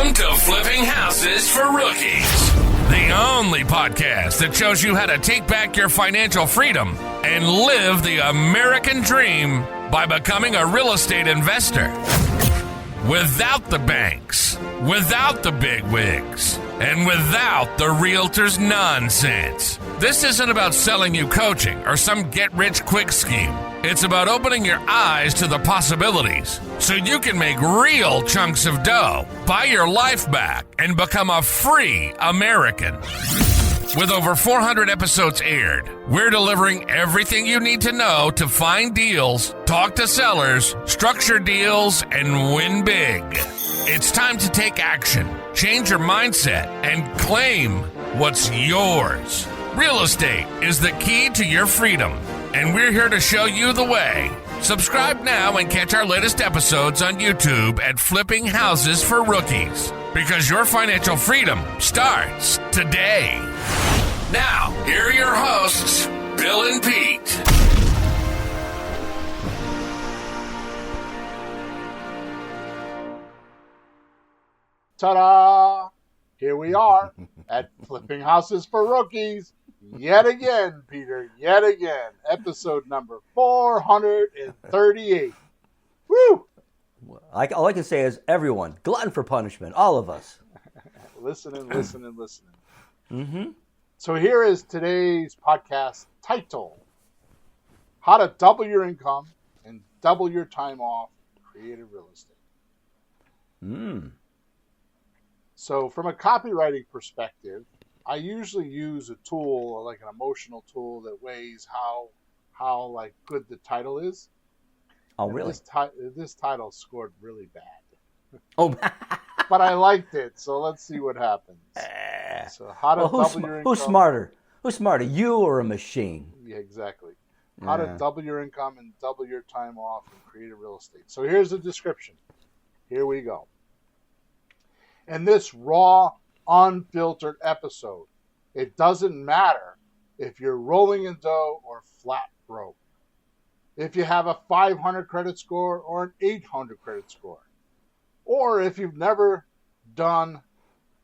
Welcome to Flipping Houses for Rookies, the only podcast that shows you how to take back your financial freedom and live the American dream by becoming a real estate investor. Without the banks, without the big wigs, and without the realtor's nonsense. This isn't about selling you coaching or some get-rich-quick scheme. It's about opening your eyes to the possibilities so you can make real chunks of dough, buy your life back, and become a free American. With over 400 episodes aired, we're delivering everything you need to know to find deals, talk to sellers, structure deals, and win big. It's time to take action, change your mindset, and claim what's yours. Real estate is the key to your freedom, and we're here to show you the way. Subscribe now and catch our latest episodes on YouTube at Flipping Houses for Rookies, because your financial freedom starts today. Now, here are your hosts, Bill and Pete. Ta-da! Here we are at Flipping Houses for Rookies. Yet again, Peter, yet again. Episode number 438. Woo! All I can say is everyone, glutton for punishment, all of us. Listening. Mm-hmm. So here is today's podcast title. How to double your income and double your time off in creative real estate. So from a copywriting perspective, I usually use a tool, like an emotional tool that weighs how like good the title is. Oh, and really? This title scored really bad. Oh, but I liked it, so let's see what happens. So how to double your income. Who's smarter? Who's smarter, you or a machine? Yeah, exactly. How to double your income and double your time off in creative real estate. So here's the description. Here we go. In this raw, unfiltered episode, it doesn't matter if you're rolling in dough or flat broke, if you have a 500 credit score or an 800 credit score, or if you've never done,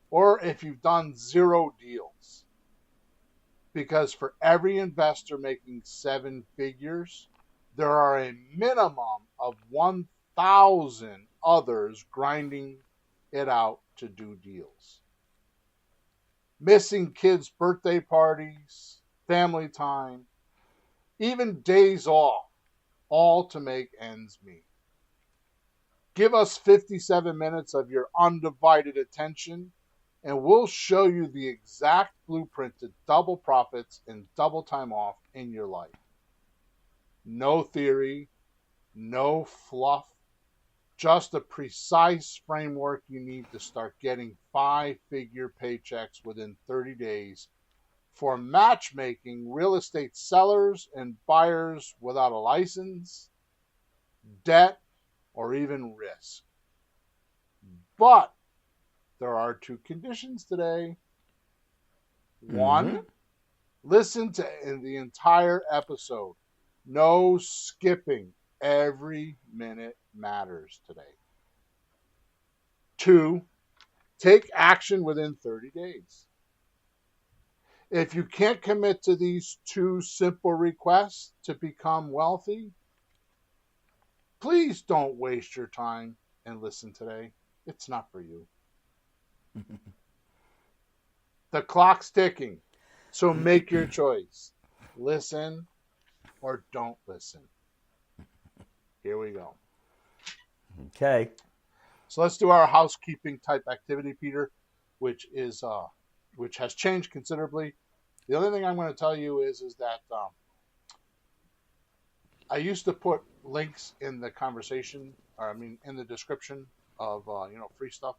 or if you've done zero deals. Because for every investor making 7 figures, there are a minimum of 1,000 others grinding it out to do deals. Missing kids' birthday parties, family time, even days off, all to make ends meet. Give us 57 minutes of your undivided attention, and we'll show you the exact blueprint to double profits and double time off in your life. No theory, no fluff, just a precise framework you need to start getting 5-figure paychecks within 30 days for matchmaking real estate sellers and buyers without a license, debt, or even risk. But there are 2 conditions today. One, listen to the entire episode. No skipping. Every minute matters today. 2, take action within 30 days. If you can't commit to these 2 simple requests to become wealthy, please don't waste your time and listen today. It's not for you. The clock's ticking, so make your choice. Listen or don't listen. Here we go. Okay. So let's do our housekeeping type activity, Peter, which has changed considerably. The only thing I'm going to tell you is that I used to put links in the conversation, in the description of free stuff.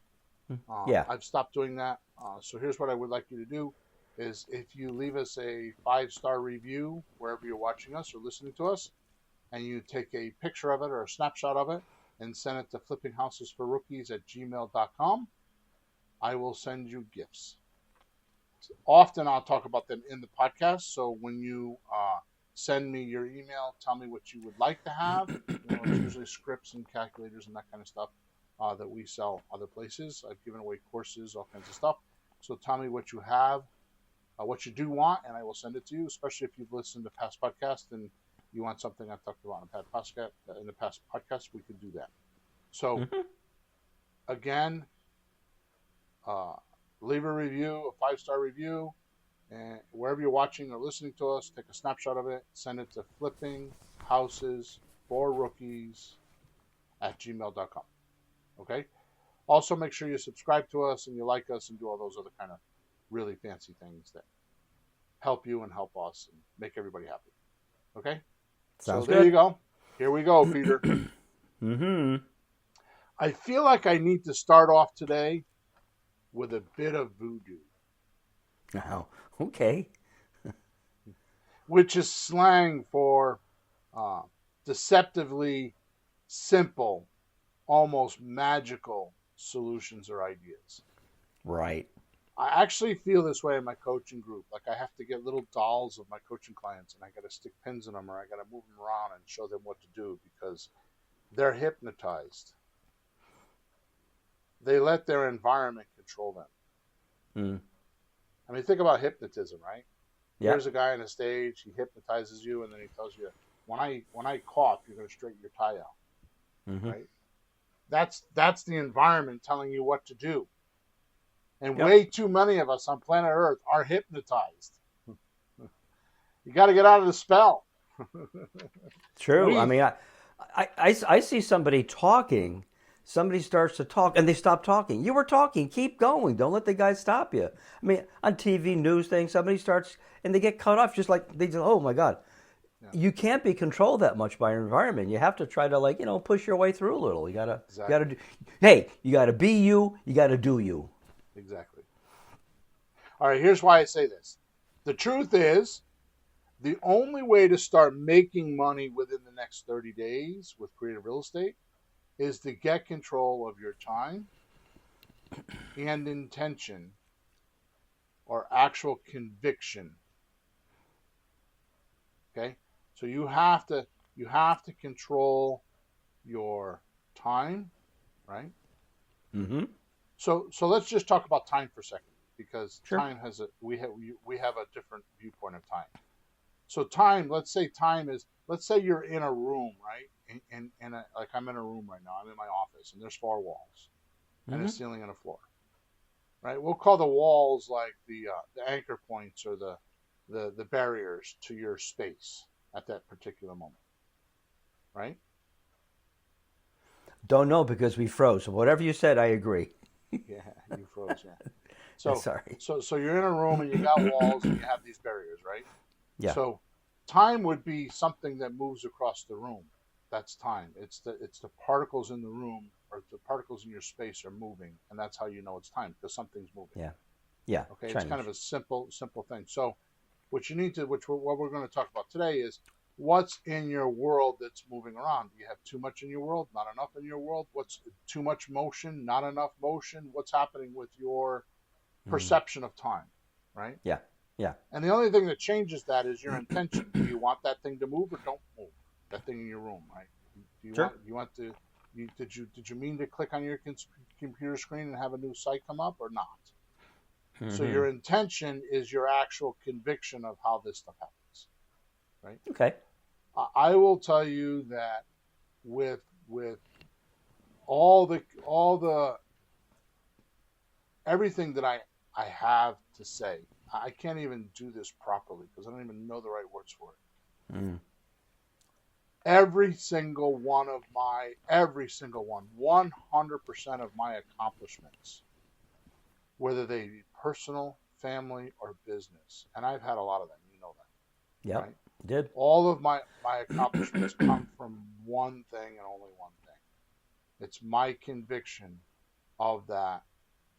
Yeah. I've stopped doing that. So here's what I would like you to do: is if you leave us a 5-star review wherever you're watching us or listening to us, and you take a picture of it or a snapshot of it and send it to flippinghousesforrookies@gmail.com, I will send you gifts. Often I'll talk about them in the podcast, so when you send me your email, tell me what you would like to have. It's usually scripts and calculators and that kind of stuff. that we sell other places. I've given away courses, all kinds of stuff. So tell me what you have, what you do want, and I will send it to you, especially if you've listened to past podcasts and you want something I've talked about in the past podcast, we could do that. So, again, leave a review, a 5-star review, and wherever you're watching or listening to us, take a snapshot of it, send it to flippinghouses4rookies@gmail.com. Okay? Also, make sure you subscribe to us and you like us and do all those other kind of really fancy things that help you and help us and make everybody happy. Okay? Sounds so there good. you go. Here we go, Peter. I feel like I need to start off today with a bit of voodoo. Oh, okay. Which is slang for deceptively simple, almost magical solutions or ideas. Right. I actually feel this way in my coaching group. Like I have to get little dolls of my coaching clients and I got to stick pins in them or I got to move them around and show them what to do because they're hypnotized. They let their environment control them. I mean, think about hypnotism, right? Yeah. Here's a guy on a stage, he hypnotizes you and then he tells you, when I cough, you're going to straighten your tie out. Right? That's the environment telling you what to do. And way too many of us on planet Earth are hypnotized. You got to get out of the spell. True. I mean, I see somebody talking. Somebody starts to talk and they stop talking. You were talking. Keep going. Don't let the guy stop you. I mean, on TV news thing, somebody starts and they get cut off just like they just, oh my God. Yeah. You can't be controlled that much by your environment. You have to try to push your way through a little. You gotta you gotta be you. You gotta do you. Exactly. All right, here's why I say this. The truth is, the only way to start making money within the next 30 days with creative real estate is to get control of your time and intention or actual conviction. Okay? So you have to control your time, right? So let's just talk about time for a second because time has we have a different viewpoint of time. So time, let's say you're in a room, right? And like I'm in a room right now. I'm in my office and there's 4 walls and a ceiling and a floor, right? We'll call the walls like the anchor points or the barriers to your space at that particular moment, right? Don't know because we froze. So whatever you said, I agree. Yeah, you froze. Yeah. So sorry. So you're in a room and you got walls and you have these barriers, right? Yeah. So time would be something that moves across the room. That's time. It's the particles in the room or the particles in your space are moving, and that's how you know it's time because something's moving. Yeah. Yeah. Okay. It's kind of a simple thing. So what we're going to talk about today is what's in your world that's moving around. Do you have too much in your world? Not enough in your world? What's too much motion? Not enough motion? What's happening with your perception of time? Right? Yeah. Yeah. And the only thing that changes that is your intention. Do you want that thing to move or don't move? That thing in your room, right? Did you mean to click on your computer screen and have a new site come up or not? So your intention is your actual conviction of how this stuff happens, right? Okay. I will tell you that with all the everything that I have to say, I can't even do this properly because I don't even know the right words for it. Every single one, 100% of my accomplishments, whether they be personal, family, or business, and I've had a lot of them, you know that. Yeah, right? Did. All of my accomplishments come from one thing and only one thing. It's my conviction of that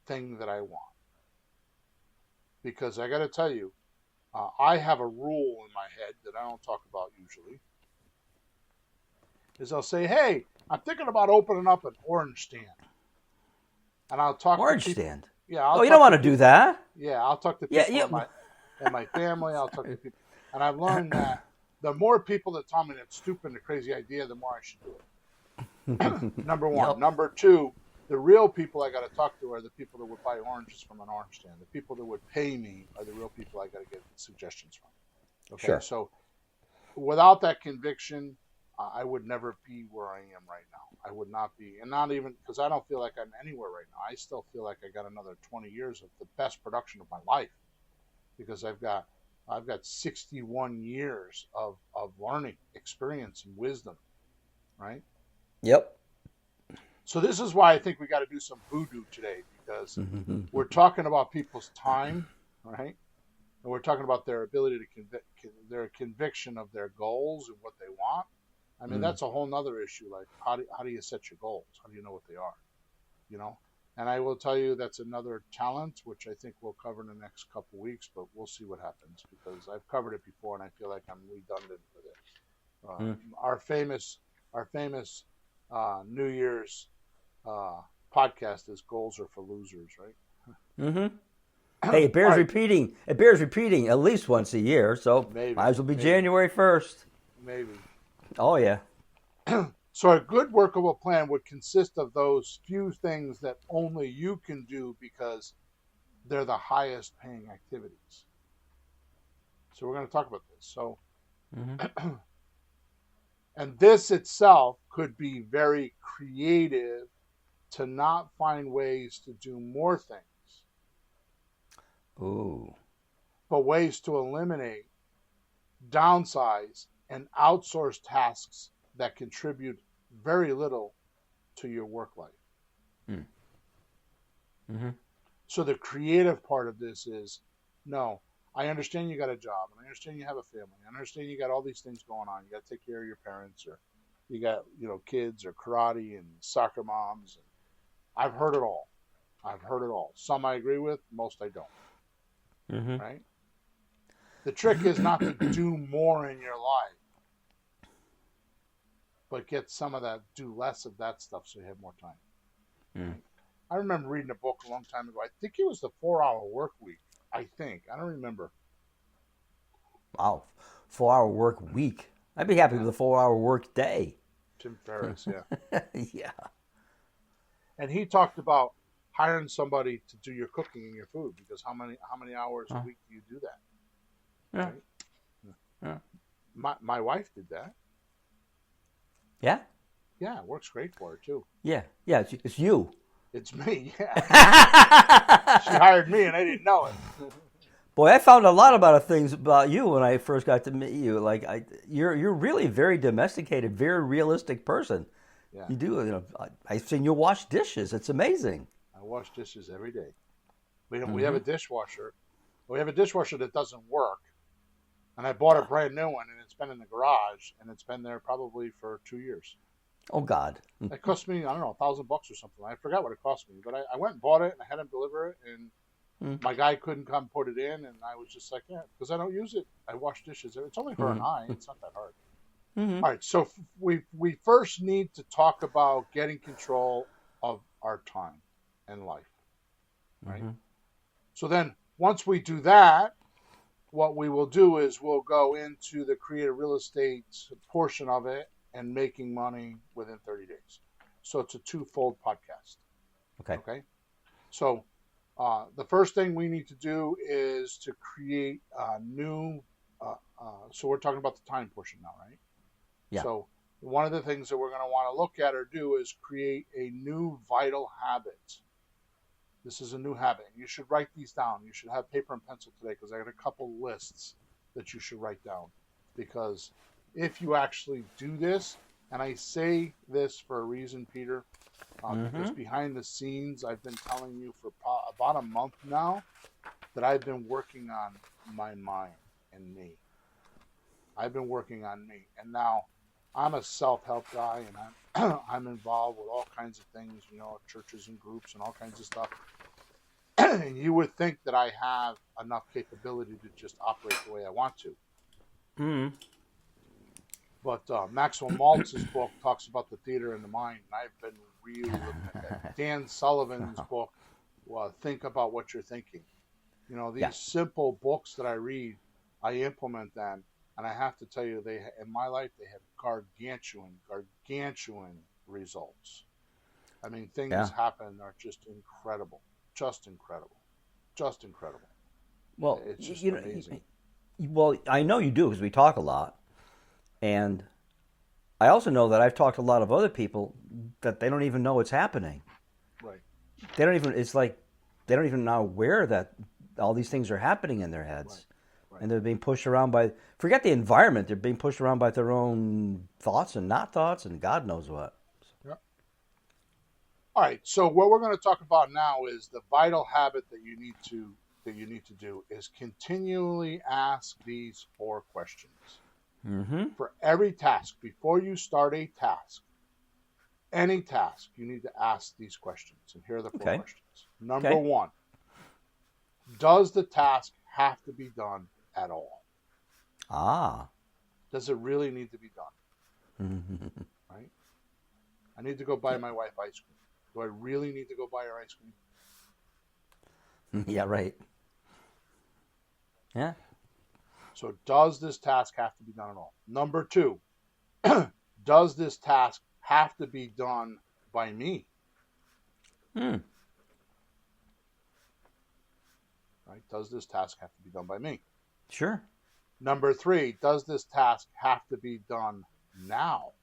thing that I want. Because I got to tell you, I have a rule in my head that I don't talk about usually. Is I'll say, hey, I'm thinking about opening up an orange stand. And I'll talk orange to people. Stand? Yeah. You don't want to do that. Yeah, I'll talk to people in my family. I'll talk to people. And I've learned that the more people that tell me that's stupid and a crazy idea, the more I should do it. Number one. Yep. Number two, The real people I got to talk to are the people that would buy oranges from an orange stand. The people that would pay me are the real people I got to get suggestions from. Okay, Sure. so without that conviction, I would never be where I am right now. I would not be, and not even because I don't feel like I'm anywhere right now. I still feel like I got another 20 years of the best production of my life because I've got 61 years of learning, experience, and wisdom, right? Yep. So this is why I think we got to do some voodoo today because we're talking about people's time, right? And we're talking about their ability to their conviction of their goals and what they want. I mean, that's a whole nother issue. Like, how do you set your goals? How do you know what they are? You know? And I will tell you that's another talent, which I think we'll cover in the next couple of weeks, but we'll see what happens because I've covered it before and I feel like I'm redundant with it. Our famous New Year's podcast is Goals Are for Losers, right? Mm-hmm. Hey, it bears repeating. It bears repeating at least once a year, so might as well be January 1st. Maybe. Oh, yeah. So a good workable plan would consist of those few things that only you can do because they're the highest paying activities. So we're going to talk about this. So, and this itself could be very creative to not find ways to do more things. Ooh. But ways to eliminate, downsize, and outsource tasks that contribute very little to your work life. So the creative part of this is, no, I understand you got a job, and I understand you have a family. I understand you got all these things going on. You got to take care of your parents, or you got, kids, or karate and soccer moms. And I've heard it all. Some I agree with, most I don't. Right? The trick is not to do more in your life, but get some of that, do less of that stuff so you have more time. Right? I remember reading a book a long time ago. I think it was the 4-Hour Work Week. I don't remember. Wow, 4-hour work week. I'd be happy with a 4-hour work day. Tim Ferriss, yeah. Yeah. And he talked about hiring somebody to do your cooking and your food because how many hours a week do you do that? Yeah. Right? Yeah. My wife did that. Yeah? Yeah, it works great for her too. Yeah, it's you. It's me, yeah. She hired me and I didn't know it. Boy, I found a lot about things about you when I first got to meet you. Like, you're really a very domesticated, very realistic person. Yeah. You do, I've seen you wash dishes. It's amazing. I wash dishes every day. We have a dishwasher. We have a dishwasher that doesn't work. And I bought a brand new one, and it's been in the garage, and it's been there probably for 2 years. Oh, God. It cost me, I don't know, $1,000 or something. I forgot what it cost me, but I went and bought it, and I had him deliver it, and my guy couldn't come put it in, and I was just like, yeah, because I don't use it. I wash dishes. It's only her and I. It's not that hard. All right, so we first need to talk about getting control of our time and life, right? So then once we do that, what we will do is we'll go into the creative real estate portion of it and making money within 30 days. So it's a twofold podcast. Okay. So the first thing we need to do is to create a new, so we're talking about the time portion now, right? Yeah. So one of the things that we're going to want to look at or do is create a new vital habit. This is a new habit. You should write these down. You should have paper and pencil today because I got a couple lists that you should write down. Because if you actually do this, and I say this for a reason, Peter, because behind the scenes, I've been telling you for about a month now that I've been working on my mind and me. I've been working on me. And now I'm a self-help guy, and I'm involved with all kinds of things, churches and groups and all kinds of stuff. And you would think that I have enough capability to just operate the way I want to. But Maxwell Maltz's book talks about the theater and the mind, and I've been really looking at that. Dan Sullivan's book, Think About What You're Thinking. These simple books that I read, I implement them. And I have to tell you, in my life, they have gargantuan results. I mean, things happen are just incredible. Just incredible. Just incredible. Well, it's just amazing. Well, I know you do because we talk a lot. And I also know that I've talked to a lot of other people that they don't even know it's happening. Right. It's like they don't even know aware that all these things are happening in their heads. Right. And they're being pushed around forget the environment, they're being pushed around by their own thoughts and not thoughts and God knows what. Yeah. All right, so what we're going to talk about now is the vital habit that you need to do is continually ask these 4 questions. Mm-hmm. For every task, before you start a task, any task, you need to ask these questions. And here are the 4 questions. Number 1, does the task have to be done at all? Does it really need to be done? Right? I need to go buy my wife ice cream. Do I really need to go buy her ice cream? Yeah, right. Yeah. So does this task have to be done at all? Number 2, does this task have to be done by me? Right? Does this task have to be done by me? Sure. Number 3, does this task have to be done now?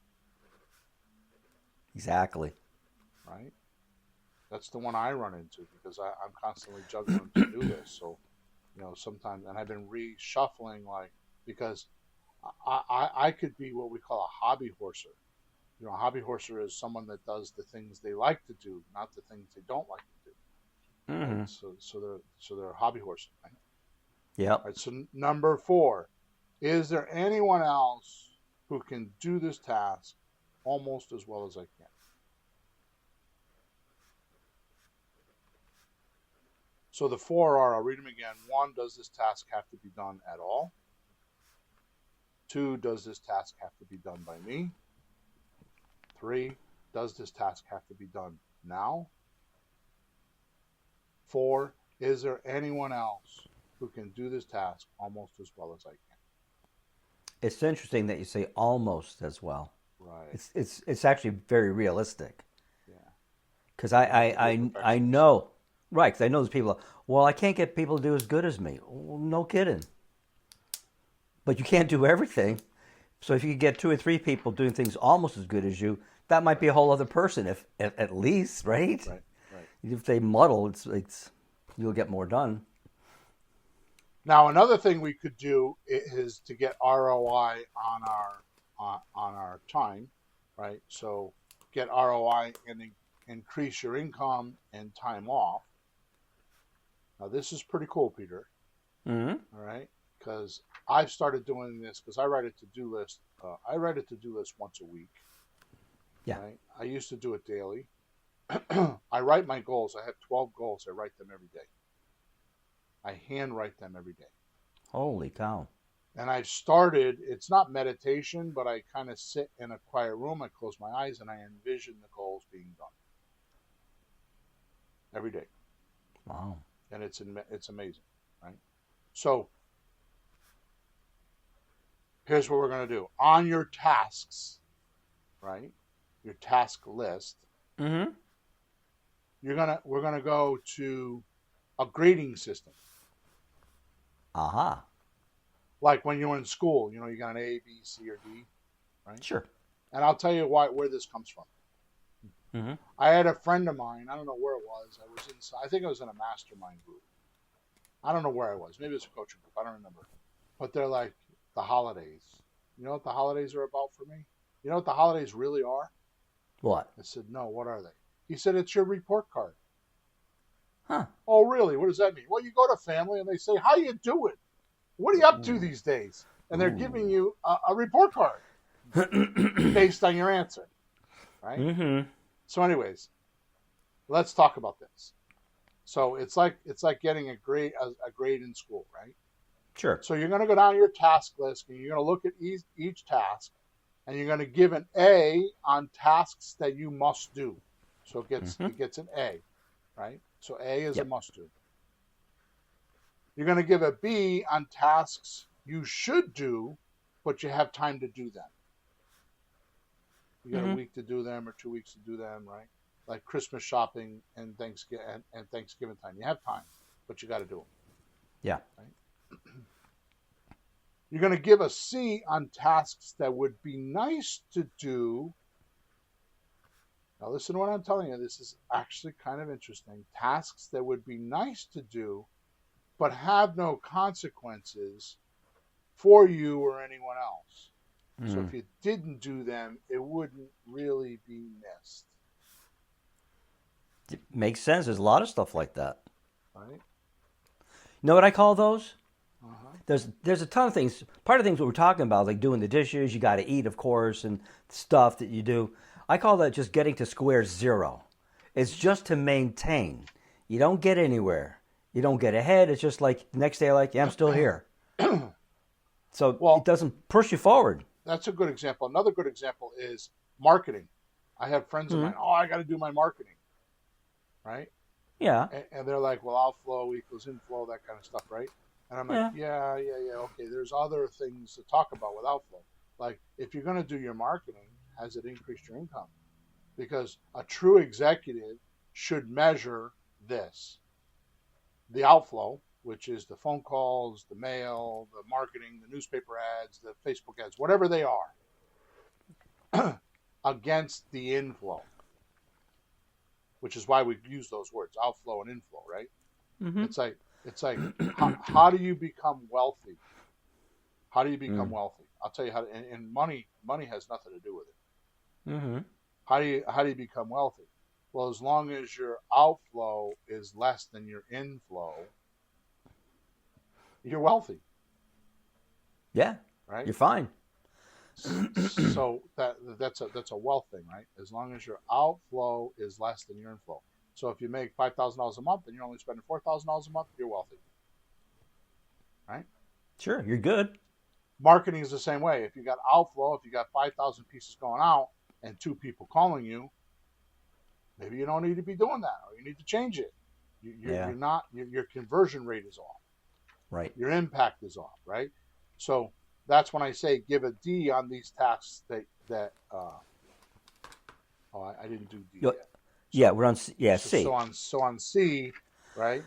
Exactly. Right? That's the one I run into because I'm constantly juggling to do this. So, sometimes, and I've been reshuffling, because I could be what we call a hobby horser. A hobby horser is someone that does the things they like to do, not the things they don't like to do. Mm-hmm. Right? So they're a hobby horse. Right? Yeah. Right, so number 4, is there anyone else who can do this task almost as well as I can? So the 4 are, I'll read them again. 1, does this task have to be done at all? 2, does this task have to be done by me? 3, does this task have to be done now? 4, is there anyone else who can do this task almost as well as I can? It's interesting that you say almost as well. Right. It's actually very realistic. Yeah. Because I know. Right, because I know there's people, well, I can't get people to do as good as me. Well, no kidding. But you can't do everything. So if you could get 2 or 3 people doing things almost as good as you, that might be a whole other person, if at least, right? Right. If they muddle, it's you'll get more done. Now, another thing we could do is to get ROI on our time, right? So get ROI and increase your income and time off. Now, this is pretty cool, Peter. Mm-hmm. All right, because I've started doing this because I write a to-do list. I write a to-do list once a week. Yeah. Right? I used to do it daily. I write my goals. I have 12 goals. I write them every day. I handwrite them every day. Holy cow. And I've started, it's not meditation, but I kind of sit in a quiet room. I close my eyes and I envision the goals being done. Every day. Wow. And it's amazing, right? So here's what we're going to do. On your tasks, right? Your task list. Mm-hmm. We're gonna go to a grading system. Aha. Like when you're in school, you got an A, B, C, or D, right? Sure. And I'll tell you where this comes from. Mm-hmm. I had a friend of mine. I don't know where it was. I think I was in a mastermind group. I don't know where I was. Maybe it was a coaching group. I don't remember. But they're like, the holidays. You know what the holidays are about for me? You know what the holidays really are? What? I said, no, what are they? He said, it's your report card. Huh. Oh, really? What does that mean? Well, you go to family and they say, how you doing? What are you up to these days? And they're giving you a report card based on your answer. Right? Mm-hmm. So anyways, let's talk about this. So it's like getting a grade in school, right? Sure. So you're going to go down your task list and you're going to look at each task and you're going to give an A on tasks that you must do. So it gets an A, right? So A is a must do. You're going to give a B on tasks you should do, but you have time to do them. You got a week to do them or 2 weeks to do them, right? like Christmas shopping and Thanksgiving time. You have time, but you got to do them. Yeah. Right? You're going to give a C on tasks that would be nice to do. Now listen to what I'm telling you. This is actually kind of interesting. Tasks that would be nice to do, but have no consequences for you or anyone else. So if you didn't do them, it wouldn't really be missed. It makes sense. There's a lot of stuff like that. Right? You know what I call those? Uh-huh. There's a ton of things. Part of the things what we're talking about, like doing the dishes, you got to eat, of course, and stuff that you do. I call that just getting to square zero. It's just to maintain. You don't get anywhere. You don't get ahead. It's just like the next day, like, yeah, I'm still here. So it doesn't push you forward. That's a good example. Another good example is marketing. I have friends of mine, I got to do my marketing. Right? Yeah. And they're like, well, outflow equals inflow, that kind of stuff, right? And I'm like, yeah, okay. There's other things to talk about with outflow. Like, if you're going to do your marketing, has it increased your income? Because a true executive should measure this. The outflow, which is the phone calls, the mail, the marketing, the newspaper ads, the Facebook ads, whatever they are, against the inflow. Which is why we use those words, outflow and inflow, right? Mm-hmm. It's like how do you become wealthy? How do you become wealthy? I'll tell you how. And money has nothing to do with it. Mm-hmm. How do you become wealthy? Well, as long as your outflow is less than your inflow, you're wealthy. Yeah. Right. You're fine. So that's a wealth thing, right? As long as your outflow is less than your inflow. So if you make $5,000 a month and you're only spending $4,000 a month, you're wealthy, right? Sure, you're good. Marketing is the same way. If you got outflow, if you got 5,000 pieces going out and 2 people calling you, maybe you don't need to be doing that, or you need to change it. You're not. Your conversion rate is off. Right. Your impact is off. Right. So that's when I say give a D on these tasks that I didn't do D yet. Yeah, we're on C. So on C, right?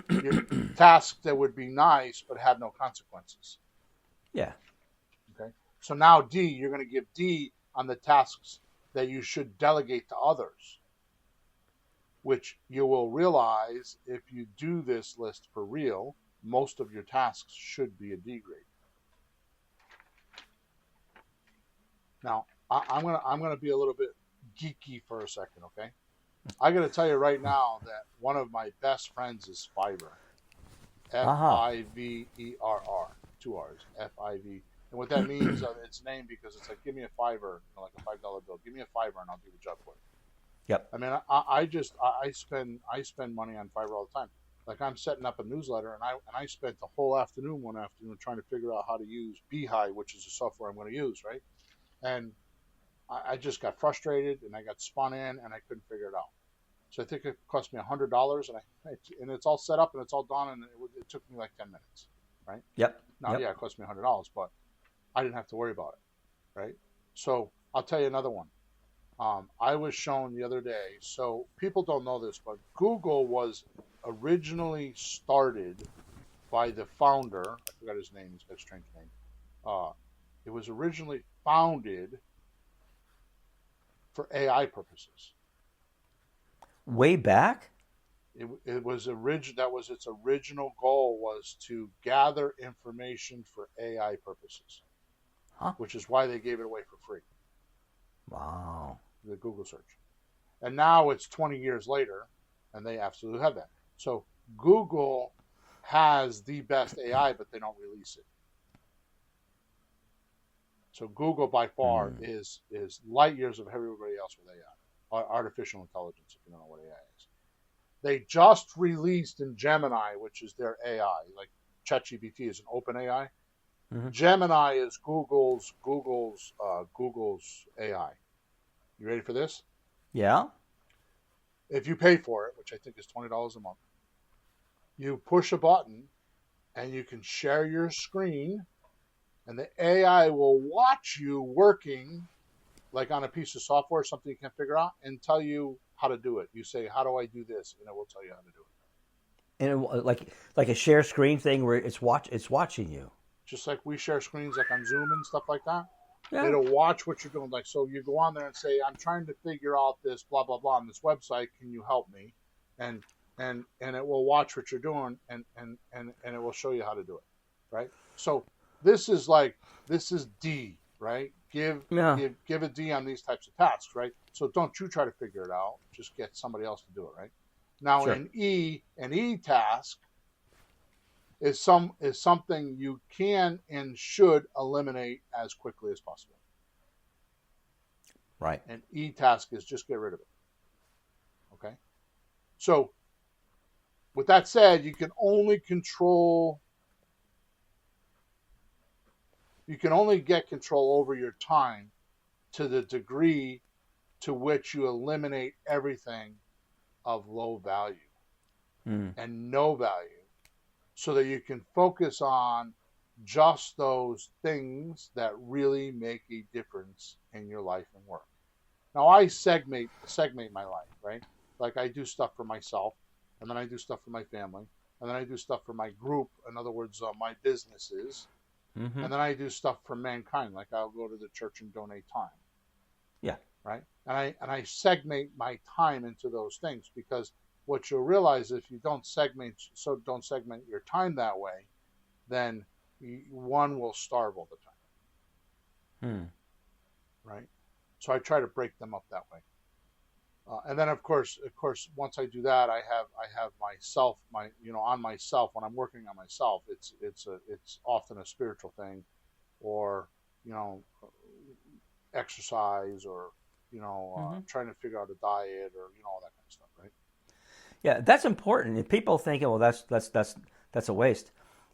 Your tasks that would be nice but have no consequences. Yeah. Okay. So now D, you're going to give D on the tasks that you should delegate to others, which you will realize if you do this list for real, most of your tasks should be a D grade. Now, I'm gonna be a little bit geeky for a second, okay? I got to tell you right now that one of my best friends is Fiverr. Fiverr, 2 R's, Fiv. And what that means, it's named because it's like, give me a Fiverr, like a $5 bill. Give me a Fiverr and I'll do the job for you. Yep. I mean, I spend money on Fiverr all the time. Like I'm setting up a newsletter, and I spent the whole afternoon one afternoon trying to figure out how to use Beehive, which is the software I'm going to use, right? And I just got frustrated, and I got spun in, and I couldn't figure it out. So I think it cost me $100, and it's all set up and it's all done, and it took me like 10 minutes, right? Yep. Now, yeah, it cost me $100, but I didn't have to worry about it, right? So I'll tell you another one. I was shown the other day, so people don't know this, but Google was originally started by the founder. I forgot his name. He's got a strange name. It was originally founded for AI purposes. Way back? It was that was its original goal, was to gather information for AI purposes, which is why they gave it away for free. Wow. The Google search. And now it's 20 years later, and they absolutely have that. So Google has the best AI, but they don't release it. So Google by far is light years of everybody else with AI, artificial intelligence, if you don't know what AI is. They just released in Gemini, which is their AI, like ChatGPT is an open AI. Mm-hmm. Gemini is Google's AI. You ready for this? Yeah. If you pay for it, which I think is $20 a month, you push a button and you can share your screen, and the AI will watch you working like on a piece of software, something you can't figure out, and tell you how to do it. You say, how do I do this? And it will tell you how to do it. And like a share screen thing where it's watching you. Just like we share screens like on Zoom and stuff like that. Yeah. It'll watch what you're doing. Like, so you go on there and say, I'm trying to figure out this blah, blah, blah on this website. Can you help me? And it will watch what you're doing and it will show you how to do it. Right. So this is D, right? Give a D on these types of tasks, right? So don't you try to figure it out. Just get somebody else to do it, right? Now Sure. an E task is something you can and should eliminate as quickly as possible. Right. An E task is just get rid of it. Okay? So with that said, you can only get control over your time to the degree to which you eliminate everything of low value and no value, so that you can focus on just those things that really make a difference in your life and work. Now I segment my life, right? Like I do stuff for myself, and then I do stuff for my family, and then I do stuff for my group, in other words, my businesses, and then I do stuff for mankind, like I'll go to the church and donate time. Yeah. Right? And I segment my time into those things, because what you'll realize, if you don't segment your time that way, then one will starve all the time. Right? So I try to break them up that way. And then of course, once I do that, I have myself, on myself. When I'm working on myself, it's often a spiritual thing, or exercise, or trying to figure out a diet, or all that kind of stuff, right? Yeah, that's important. If people think, well, that's a waste.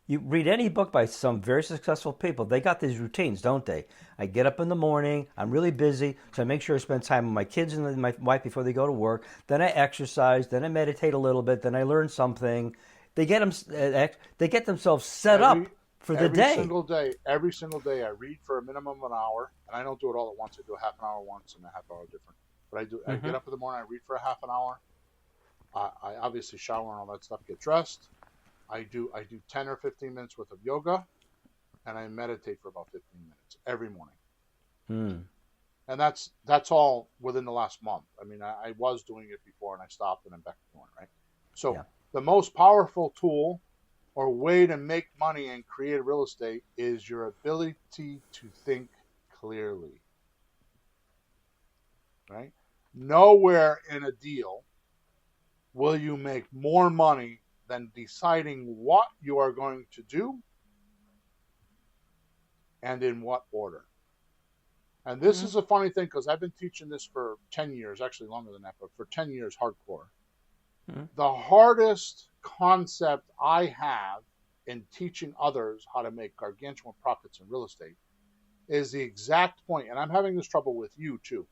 You read any book by some very successful people, they got these routines, don't they? I get up in the morning, I'm really busy, so I make sure I spend time with my kids and my wife before they go to work. Then I exercise, then I meditate a little bit, then I learn something. They get themselves set up for the day. Every single day, I read for a minimum of an hour, and I don't do it all at once. I do a half an hour once and a half hour different. But I get up in the morning, I read for a half an hour. I obviously shower and all that stuff, get dressed. I do 10 or 15 minutes worth of yoga, and I meditate for about 15 minutes every morning. And that's all within the last month. I mean, I was doing it before, and I stopped, and I'm back to doing it, right? So the most powerful tool or way to make money and create real estate is your ability to think clearly, right? Nowhere in a deal will you make more money than deciding what you are going to do and in what order. And this is a funny thing, because I've been teaching this for 10 years, actually longer than that, but for 10 years hardcore. The hardest concept I have in teaching others how to make gargantuan profits in real estate is the exact point, and I'm having this trouble with you too,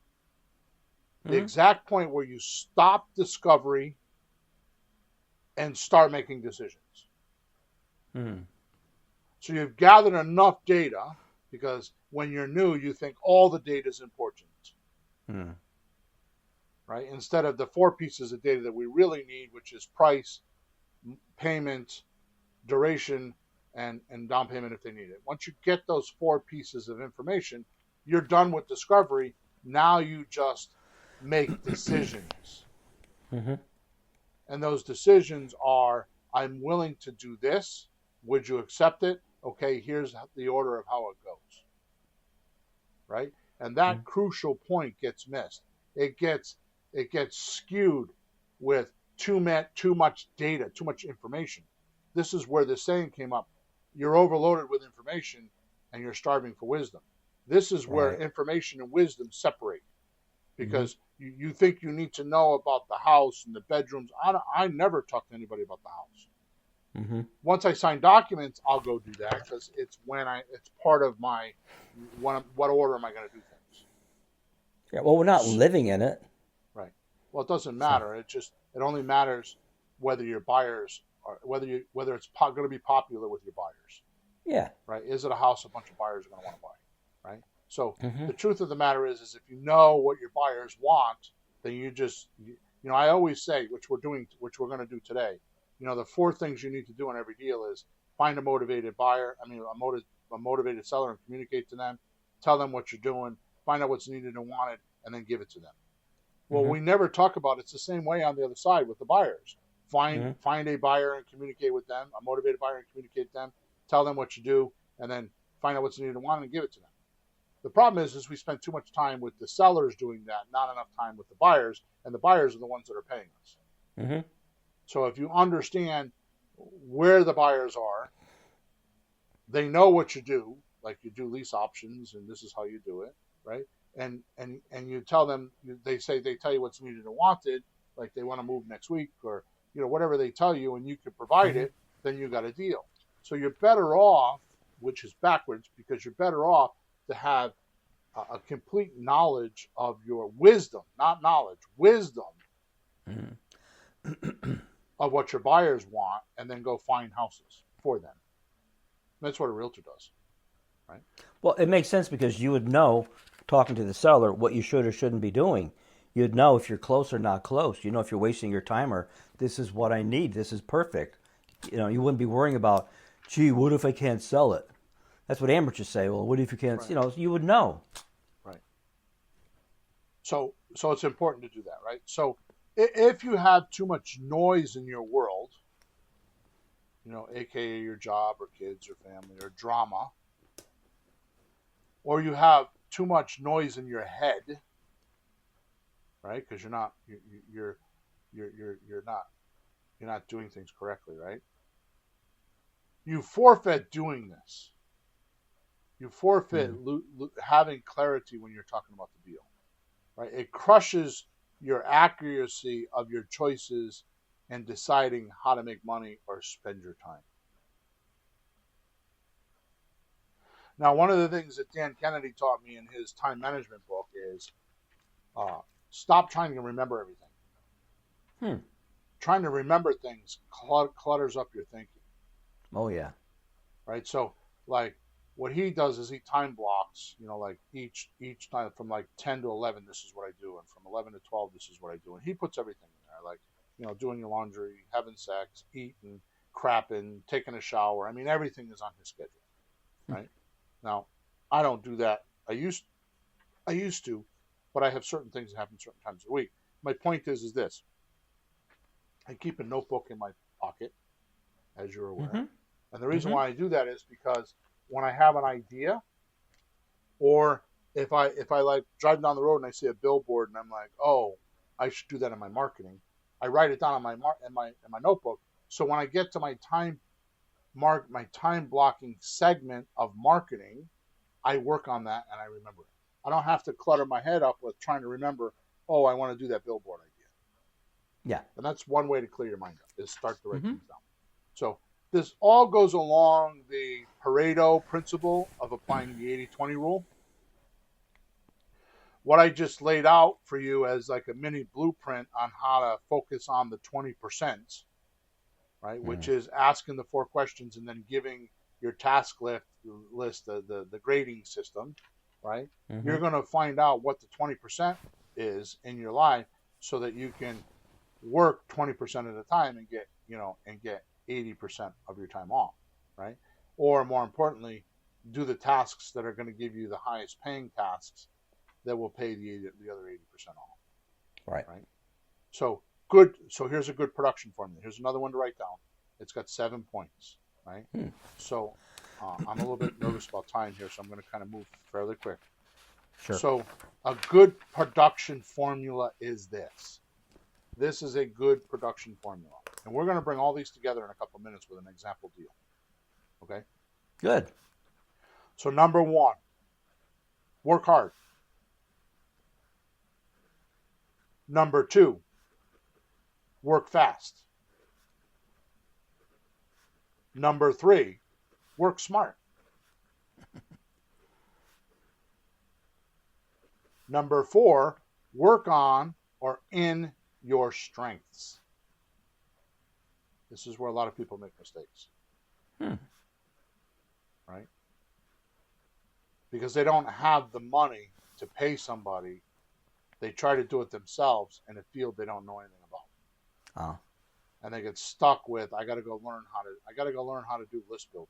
the exact point where you stop discovery and start making decisions. So you've gathered enough data, because when you're new, you think all the data is important. Right? Instead of the 4 pieces of data that we really need, which is price, payment, duration, and down payment if they need it. Once you get those 4 pieces of information, you're done with discovery. Now you just make decisions. And those decisions are, I'm willing to do this. Would you accept it? Okay, here's the order of how it goes. Right? And that crucial point gets missed. It gets skewed with too much data, too much information. This is where the saying came up. You're overloaded with information and you're starving for wisdom. This is where information and wisdom separate. Because you think you need to know about the house and the bedrooms. I never talk to anybody about the house. Once I sign documents, I'll go do that, because it's part of my what order am I going to do things. Yeah, well, we're not living in it. Right. Well, it doesn't matter. It only matters whether your buyers are whether it's going to be popular with your buyers. Yeah. Right. Is it a house a bunch of buyers are going to want to buy? Right. So the truth of the matter is if you know what your buyers want, then I always say, which we're going to do today, the 4 things you need to do on every deal is find a motivated a motivated seller and communicate to them, tell them what you're doing, find out what's needed and wanted, and then give it to them. Well, we never talk about it's the same way on the other side with the buyers. Find a buyer and communicate with them, a motivated buyer and communicate with them, tell them what you do, and then find out what's needed and wanted and give it to them. The problem is we spend too much time with the sellers doing that, not enough time with the buyers, and the buyers are the ones that are paying us. Mm-hmm. So if you understand where the buyers are, they know what you do, like you do lease options, and this is how you do it, right? And you tell them, they tell you what's needed and wanted, like they want to move next week or whatever they tell you, and you can provide it, then you got a deal. So you're better off, which is backwards, because you're better off to have a complete knowledge of your wisdom, not knowledge, wisdom of what your buyers want, and then go find houses for them. That's what a realtor does, right? Well, it makes sense because you would know, talking to the seller, what you should or shouldn't be doing. You'd know if you're close or not close. You know if you're wasting your time or this is what I need, this is perfect. You wouldn't be worrying about, gee, what if I can't sell it? That's what amateurs say. Well, what if you can't, right. You would know. Right. So it's important to do that, right? So if you have too much noise in your world, AKA your job or kids or family or drama, or you have too much noise in your head, right? Because you're not doing things correctly, right? You forfeit doing this. You forfeit having clarity when you're talking about the deal, right? It crushes your accuracy of your choices and deciding how to make money or spend your time. Now, one of the things that Dan Kennedy taught me in his time management book is stop trying to remember everything. Trying to remember things clutters up your thinking. Oh, yeah. Right? So, like, what he does is he time blocks, like each time from like 10 to 11, this is what I do. And from 11 to 12, this is what I do. And he puts everything in there, like, doing your laundry, having sex, eating, crapping, taking a shower. I mean, everything is on his schedule, right? Now, I don't do that. I used to, but I have certain things that happen certain times of the week. My point is this. I keep a notebook in my pocket, as you're aware. And the reason why I do that is because when I have an idea, or if I like drive down the road and I see a billboard and I'm like, oh, I should do that in my marketing, I write it down on in my notebook. So when I get to my time blocking segment of marketing, I work on that and I remember it. I don't have to clutter my head up with trying to remember, oh, I want to do that billboard idea. Yeah. And that's one way to clear your mind up, is start to write things down. So this all goes along the Pareto principle of applying the 80-20 rule. What I just laid out for you as like a mini blueprint on how to focus on the 20%, right? Which is asking the 4 questions and then giving your task list the grading system, right? You're going to find out what the 20% is in your life so that you can work 20% at a time and get 80% of your time off, right? Or more importantly, do the tasks that are going to give you the highest paying tasks that will pay the other 80% off. Right. So good. So here's a good production formula. Here's another one to write down. It's got 7 points, right? So I'm a little bit nervous about time here, so I'm going to kind of move fairly quick. Sure. So a good production formula is this. This is a good production formula. And we're going to bring all these together in a couple of minutes with an example deal. Okay? Good. So number 1, work hard. Number 2, work fast. Number 3, work smart. Number 4, work on or in your strengths. This is where a lot of people make mistakes. Right? Because they don't have the money to pay somebody they try to do it themselves in a field they don't know anything about. Oh. And they get stuck with, I got to go learn how to do list building,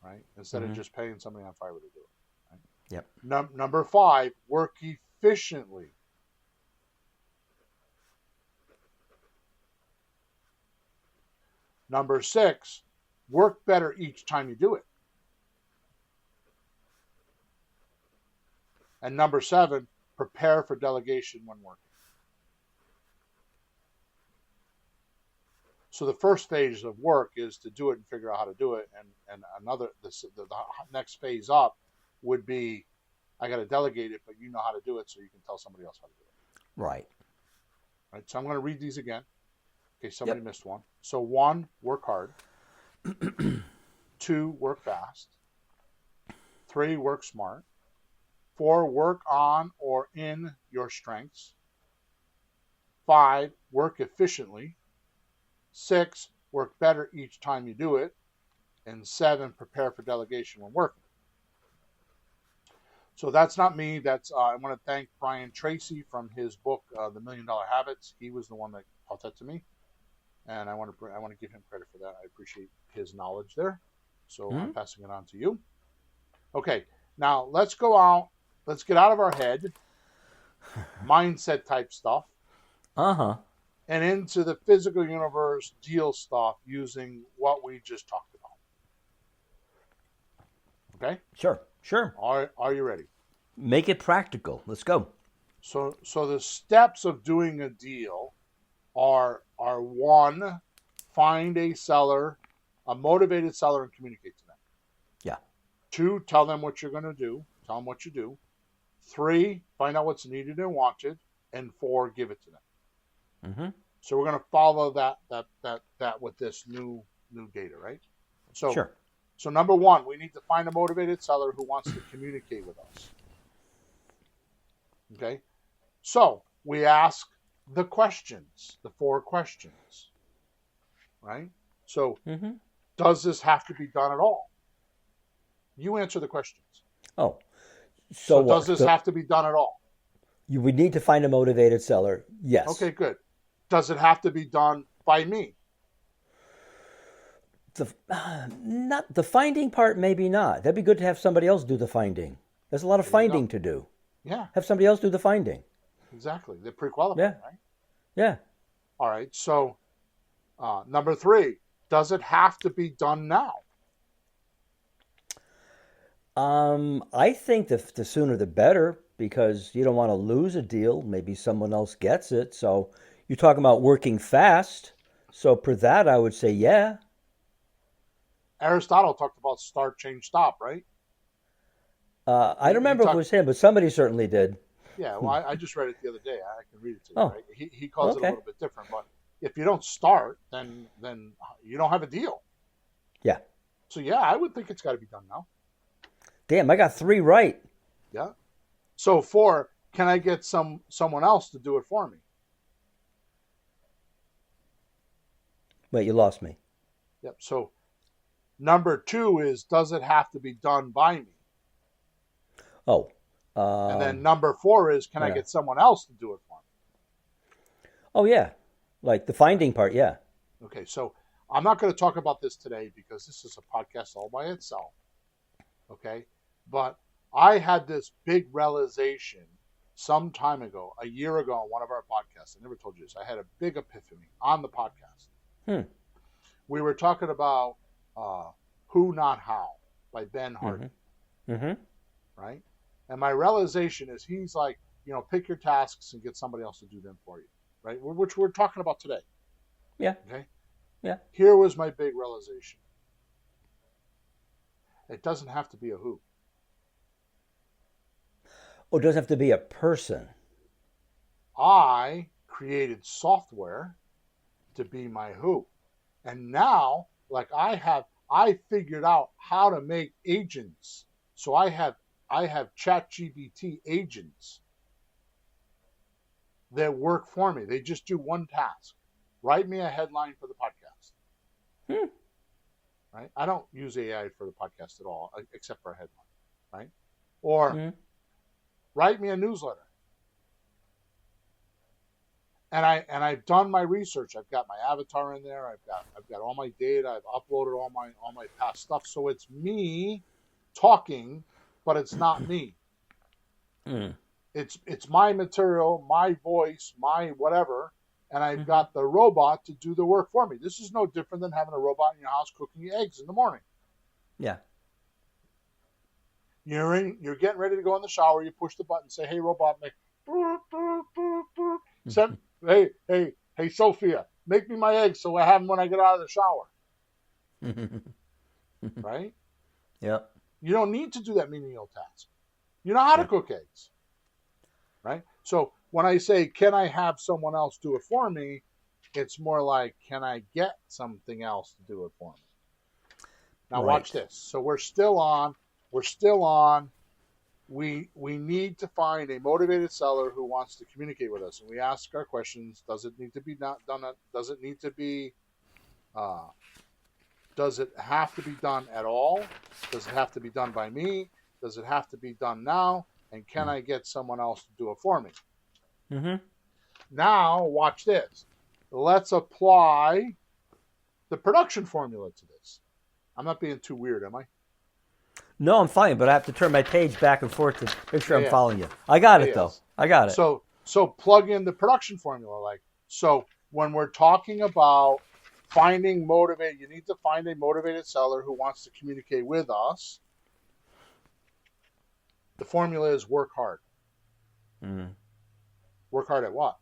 right? Instead of just paying somebody on Fiverr to do it. Right? Yep. Number 5, work efficiently. Number 6, work better each time you do it. And number 7, prepare for delegation when working. So the first phase of work is to do it and figure out how to do it. And the next phase up would be, I got to delegate it, but you know how to do it, so you can tell somebody else how to do it. Right. Right. So I'm going to read these again in case somebody missed one. So 1, work hard. 2, work fast. 3, work smart. 4, work on or in your strengths. 5, work efficiently. 6, work better each time you do it. And 7, prepare for delegation when working. So that's not me. I want to thank Brian Tracy from his book, The $1 Million Habits. He was the one that taught that to me. And I want to give him credit for that. I appreciate his knowledge there. So I'm passing it on to you. Okay, now let's go out. Let's get out of our head, mindset type stuff. Uh-huh. And into the physical universe deal stuff using what we just talked about. Okay? Sure. Are you ready? Make it practical. Let's go. So the steps of doing a deal are 1, find a seller, a motivated seller, and communicate to them. Yeah. 2, tell them what you're going to do. Tell them what you do. 3, find out what's needed and wanted. And 4, give it to them. Mm-hmm. So we're going to follow that with this new data, right? So, sure. So number 1, we need to find a motivated seller who wants to communicate with us. Okay? So we ask the questions, the 4 questions, right? So does this have to be done at all? You answer the questions. Oh. So does this have to be done at all? You would need to find a motivated seller. Yes. Okay, good. Does it have to be done by me? Not the finding part, maybe not. That'd be good to have somebody else do the finding. There's a lot of finding to do. Yeah. Have somebody else do the finding. Exactly. They're pre-qualified, right? Yeah. All right. So number 3, does it have to be done now? I think the sooner the better, because you don't want to lose a deal. Maybe someone else gets it. So you're talking about working fast. So for that, I would say, yeah. Aristotle talked about start, change, stop, right? I don't remember if it was him, but somebody certainly did. Yeah, well, I just read it the other day. I can read it to you. Oh. Right? He calls it a little bit different, but if you don't start, then you don't have a deal. Yeah. So yeah, I would think it's got to be done now. Damn, I got 3 right. Yeah. So 4, can I get someone else to do it for me? Wait, you lost me. Yep. So number 2 is, does it have to be done by me? Oh. And then number 4 is, can I get someone else to do it for me? Oh, yeah. Like the finding part, yeah. Okay, so I'm not going to talk about this today because this is a podcast all by itself. Okay? But I had this big realization some time ago, a year ago on one of our podcasts. I never told you this. I had a big epiphany on the podcast. We were talking about Who Not How by Ben Hardy. Right? And my realization is he's like, pick your tasks and get somebody else to do them for you. Right? Which we're talking about today. Yeah. Okay? Yeah. Here was my big realization. It doesn't have to be a who. Oh, it doesn't have to be a person. I created software to be my who. And now, I figured out how to make agents. So I have ChatGPT agents that work for me. They just do one task. Write me a headline for the podcast. Right? I don't use AI for the podcast at all, except for a headline. Right? Or write me a newsletter. And I've done my research. I've got my avatar in there. I've got all my data. I've uploaded all my past stuff. So it's me talking, but it's not me. It's my material, my voice, my whatever, and I've got the robot to do the work for me. This is no different than having a robot in your house cooking eggs in the morning. Yeah. You're getting ready to go in the shower. You push the button, say, "Hey, robot, make boop, boop, boop, boop." Hey, Sophia, make me my eggs so I have them when I get out of the shower. Right? Yep. You don't need to do that menial task. You know how to cook eggs. Right? So when I say, can I have someone else do it for me? It's more like, can I get something else to do it for me? Now watch this. So we're still on. We need to find a motivated seller who wants to communicate with us. And we ask our questions. Does it need to be not done? Does it need to be, does it have to be done at all? Does it have to be done by me? Does it have to be done now? And can I get someone else to do it for me? Now, watch this. Let's apply the production formula to this. I'm not being too weird, am I? No, I'm fine, but I have to turn my page back and forth to make sure I'm following you. I got it, though. I got it. So plug in the production formula. So when we're talking about finding you need to find a motivated seller who wants to communicate with us. The formula is work hard. Work hard at what?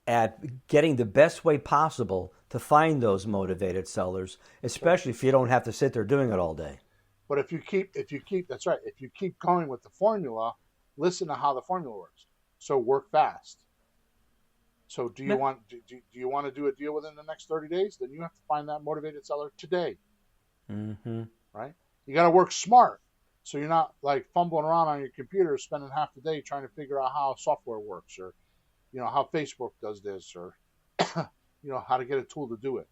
At getting the best way possible to find those motivated sellers, especially if you don't have to sit there doing it all day. But if you keep that's right. If you keep going with the formula, listen to how the formula works. So work fast. So do you want to do a deal within the next 30 days? Then you have to find that motivated seller today. Right? You got to work smart. So you're not like fumbling around on your computer, spending half the day trying to figure out how software works, or how Facebook does this, or how to get a tool to do it,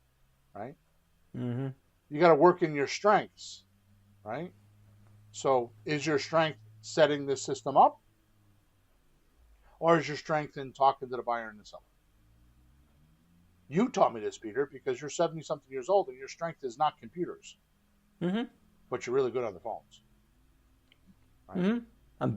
right? You got to work in your strengths, right? So is your strength setting this system up, or is your strength in talking to the buyer and the seller? You taught me this, Peter, because you're 70-something years old and your strength is not computers, but you're really good on the phones. Right? I'm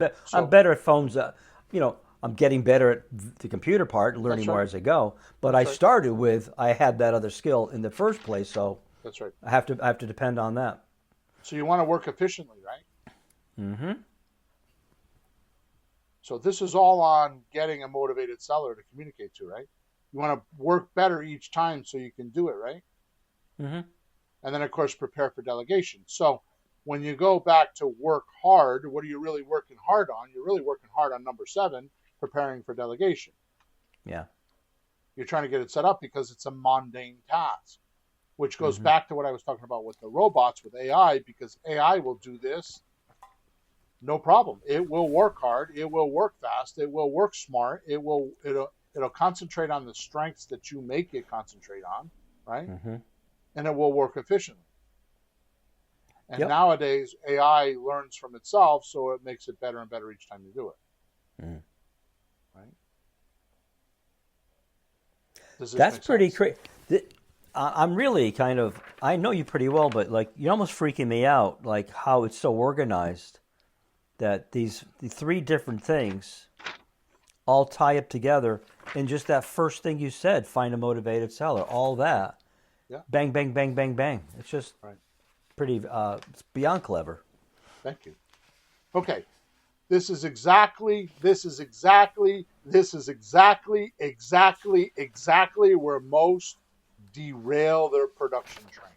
better at phones. I'm getting better at the computer part, learning more as I go. But I started with I had that other skill in the first place, so that's right. I have to depend on that. So you want to work efficiently, right? So this is all on getting a motivated seller to communicate to, right? You want to work better each time so you can do it, right? And then, of course, prepare for delegation. So when you go back to work hard, what are you really working hard on? You're really working hard on number 7, preparing for delegation. Yeah. You're trying to get it set up because it's a mundane task, which goes back to what I was talking about with the robots, with AI, because AI will do this. No problem. It will work hard. It will work fast. It will work smart. It'll concentrate on the strengths that you make it concentrate on, right? And it will work efficiently. And nowadays, AI learns from itself, so it makes it better and better each time you do it. Right? That's pretty crazy. I'm really I know you pretty well, but you're almost freaking me out, how it's so organized that the 3 different things all tie up together in just that first thing you said, find a motivated seller, all that. Yeah. Bang, bang, bang, bang, bang. It's just pretty, it's beyond clever. Thank you. Okay. This is exactly where most derail their production train.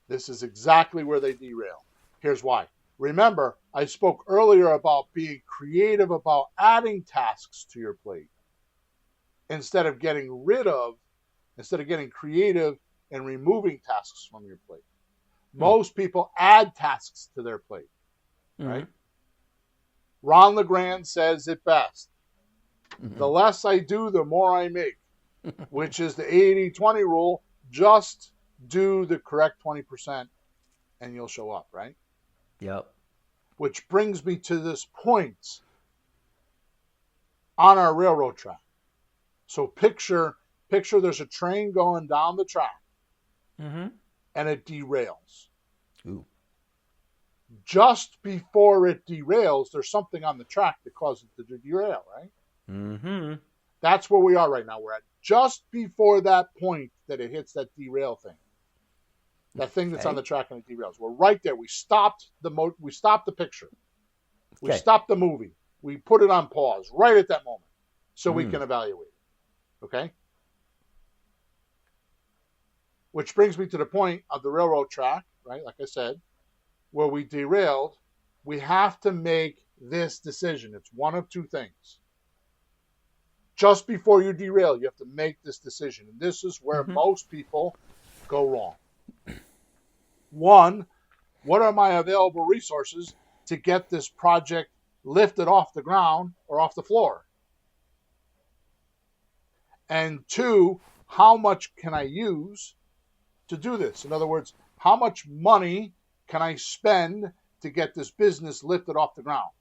This is exactly where they derail. Here's why. Remember, I spoke earlier about being creative about adding tasks to your plate instead of getting creative and removing tasks from your plate. Most people add tasks to their plate, right? Ron LeGrand says it best. The less I do, the more I make, which is the 80-20 rule. Just do the correct 20% and you'll show up, right? Yep. Which brings me to this point on our railroad track. So picture there's a train going down the track, and it derails. Ooh. Just before it derails, there's something on the track that causes it to derail, right? Mm-hmm. That's where we are right now. We're at just before that point that it hits that derail thing. That thing that's on the track and it derails. We're right there. We stopped the picture. We stopped the movie. We put it on pause right at that moment so we can evaluate it. Okay? Which brings me to the point of the railroad track, right? Like I said, where we derailed, we have to make this decision. It's one of two things. Just before you derail, you have to make this decision. And this is where most people go wrong. One, what are my available resources to get this project lifted off the ground or off the floor? And two, how much can I use to do this? In other words, how much money can I spend to get this business lifted off the ground?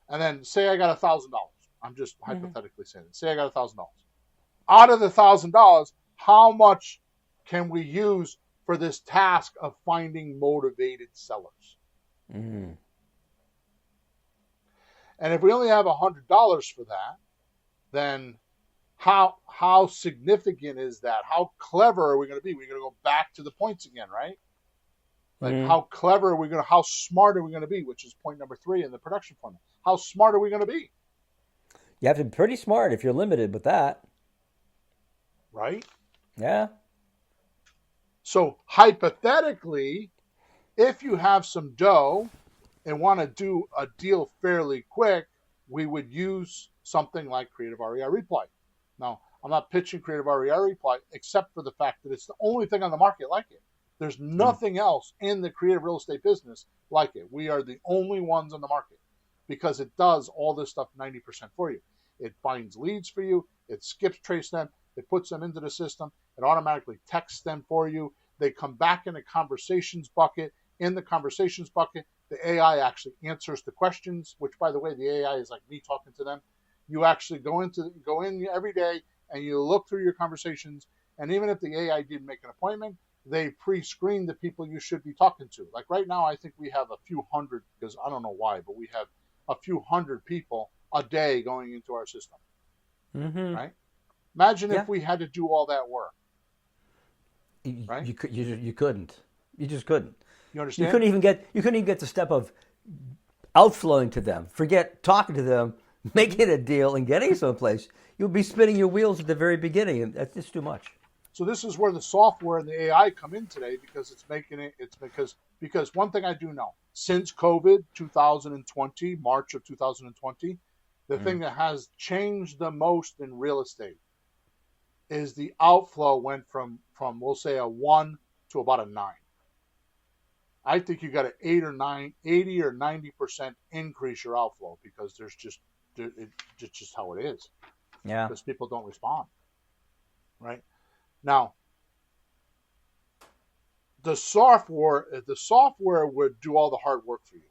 And then say I got $1,000. I'm just hypothetically saying it. Say I got $1,000. Out of the $1,000, how much can we use for this task of finding motivated sellers? Mm-hmm. And if we only have $100 for that, then how significant is that? How clever are we going to be? We're going to go back to the points again, right? Like how clever are we going to? How smart are we going to be? Which is point number 3 in the production formula. How smart are we going to be? You have to be pretty smart if you're limited with that. Right? Yeah. So hypothetically, if you have some dough and want to do a deal fairly quick, we would use something like Creative REI Replay. Now, I'm not pitching Creative REI Replay except for the fact that it's the only thing on the market like it. There's nothing else in the creative real estate business like it. We are the only ones on the market because it does all this stuff 90% for you. It finds leads for you. It skips trace them. It puts them into the system. It automatically texts them for you. They come back in a conversations bucket. In the conversations bucket, the AI actually answers the questions, which, by the way, the AI is like me talking to them. You actually go in every day and you look through your conversations. And even if the AI didn't make an appointment, they pre-screen the people you should be talking to. Like right now, I think we have a few hundred, because I don't know why, but we have a few hundred people a day going into our system. Right? Imagine if we had to do all that work. Right? You couldn't. You just couldn't. You understand? You couldn't even get the step of outflowing to them. Forget talking to them, making a deal, and getting someplace. You'll be spinning your wheels at the very beginning, and that's just too much. So this is where the software and the AI come in today, because because one thing I do know, since COVID 2020, March of 2020, the thing that has changed the most in real estate is the outflow went from we'll say a 1 to about a 9. I think you got an 80 or 90% increase your outflow, because it's just how it is. Yeah. Because people don't respond. Right? Now, the software would do all the hard work for you.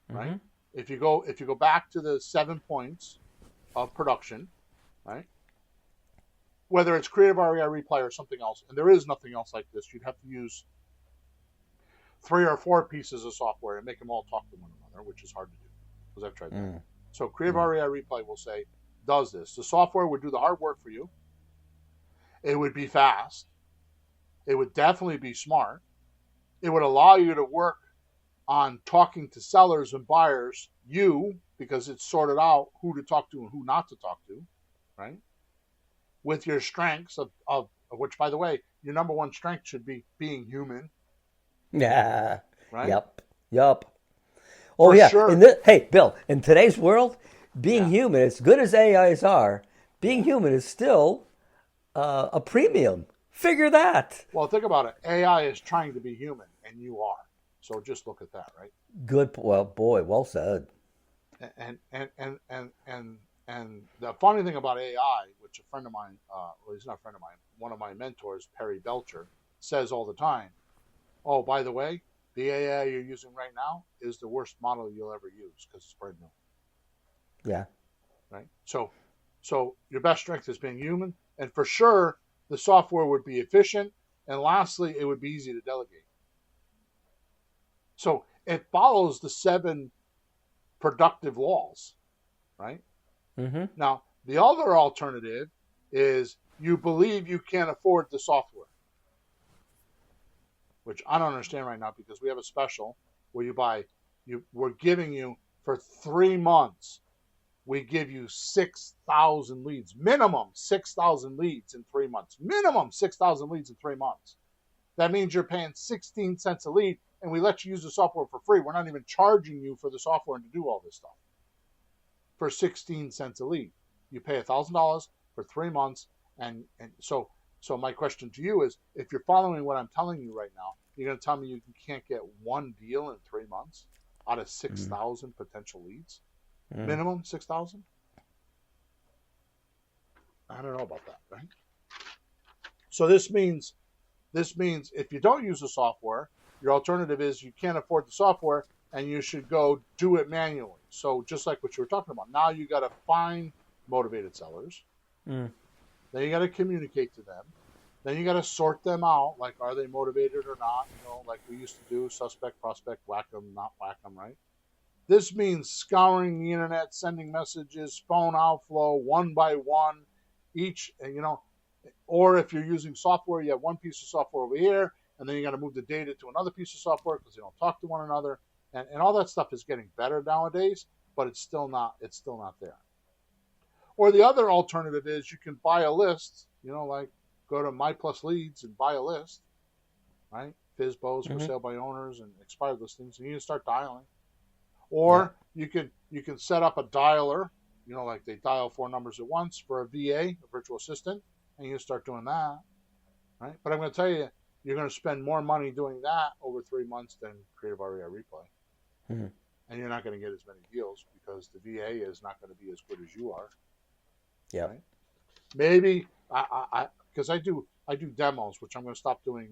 Right? If you go back to the 7 points of production, right? Whether it's Creative REI Replay or something else, and there is nothing else like this, you'd have to use 3 or 4 pieces of software and make them all talk to one another, which is hard to do, because I've tried that. So Creative REI Replay will say, does this. The software would do the hard work for you. It would be fast. It would definitely be smart. It would allow you to work on talking to sellers and buyers, because it's sorted out who to talk to and who not to talk to, right? With your strengths of which, by the way, your number one strength should be being human. Yeah. Right? Yep. Oh, For yeah. sure. Hey, Bill, in today's world, being human, as good as AIs are, being human is still a premium. Figure that. Well, think about it. AI is trying to be human, and you are. So just look at that, right? Good. Well, boy, well said. And the funny thing about AI, which a friend of mine, well, he's not a friend of mine, one of my mentors, Perry Belcher, says all the time, oh, by the way, The AI you're using right now is the worst model you'll ever use because it's brand new. Yeah. Right. So your best strength is being human, and for sure the software would be efficient, and lastly, it would be easy to delegate. So it follows the 7 productive laws, right? Mm-hmm. Now, the other alternative is you believe you can't afford the software, which I don't understand right now because we have a special where we're giving you for 3 months, we give you 6,000 leads, minimum 6,000 leads in 3 months, minimum 6,000 leads in 3 months. That means you're paying 16 cents a lead, and we let you use the software for free. We're not even charging you for the software and to do all this stuff. For 16 cents a lead, you pay $1,000 for 3 months, and so my question to you is, if you're following what I'm telling you right now, you're going to tell me you can't get one deal in 3 months out of 6,000 potential leads, minimum 6,000? I don't know about that, right? So this means if you don't use the software, your alternative is you can't afford the software and you should go do it manually. So just like what you were talking about, now you got to find motivated sellers. Then you got to communicate to them. Then you got to sort them out, like are they motivated or not? Like we used to do, suspect, prospect, whack them, not whack them, right? This means scouring the internet, sending messages, phone outflow, one by one, each, or if you're using software, you have one piece of software over here, and then you got to move the data to another piece of software because they don't talk to one another, and all that stuff is getting better nowadays, but it's still not there. Or the other alternative is you can buy a list, like go to My Plus Leads and buy a list, right? FSBOs for sale by owners and expired listings, and you can start dialing. Or you can set up a dialer, like they dial 4 numbers at once for a VA, a virtual assistant, and you can start doing that, right? But I'm going to tell you, you're going to spend more money doing that over 3 months than Creative REI Replay. And you're not going to get as many deals because the VA is not going to be as good as you are. Yeah. Right? Maybe because I do demos, which I'm going to stop doing.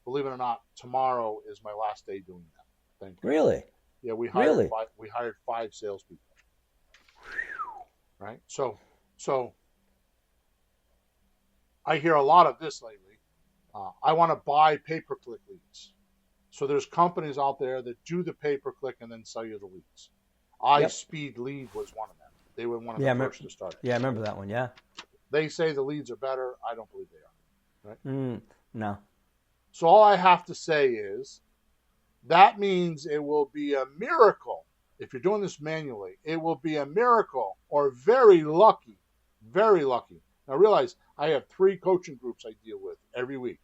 Believe it or not, tomorrow is my last day doing that. Thank you. Really? Yeah, we hired 5 salespeople. Right? So I hear a lot of this lately. I want to buy pay-per-click leads. So there's companies out there that do the pay-per-click and then sell you the leads. iSpeed Lead was one of them. They were one of the first to start. Yeah, I remember that one, yeah. They say the leads are better. I don't believe they are. Right? No. So all I have to say is that means it will be a miracle. If you're doing this manually, it will be a miracle or very lucky. Now realize I have 3 coaching groups I deal with every week.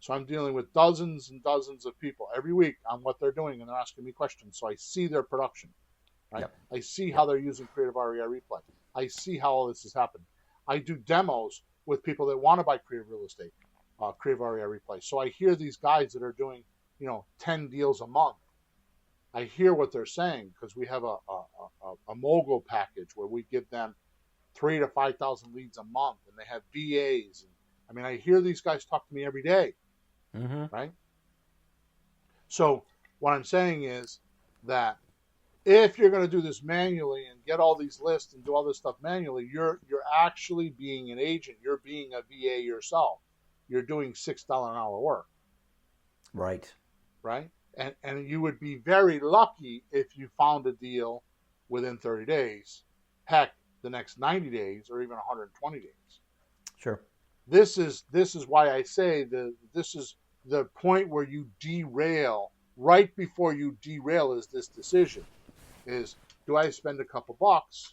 So I'm dealing with dozens and dozens of people every week on what they're doing, and they're asking me questions. So I see their production. Right? Yep. I see how they're using Creative REI Replay. I see how all this is happening. I do demos with people that want to buy Creative Real Estate, Creative REI Replay. So I hear these guys that are doing, 10 deals a month. I hear what they're saying because we have a mogul package where we give them 3,000 to 5,000 leads a month, and they have VAs. And, I hear these guys talk to me every day, right? So what I'm saying is that if you're going to do this manually and get all these lists and do all this stuff manually, you're actually being an agent. You're being a VA yourself. You're doing $6 an hour work. Right. And you would be very lucky if you found a deal within 30 days. Heck, the next 90 days or even 120 days. Sure. This is why I say this is the point where you derail. Right before you derail is this decision. Is, do I spend a couple bucks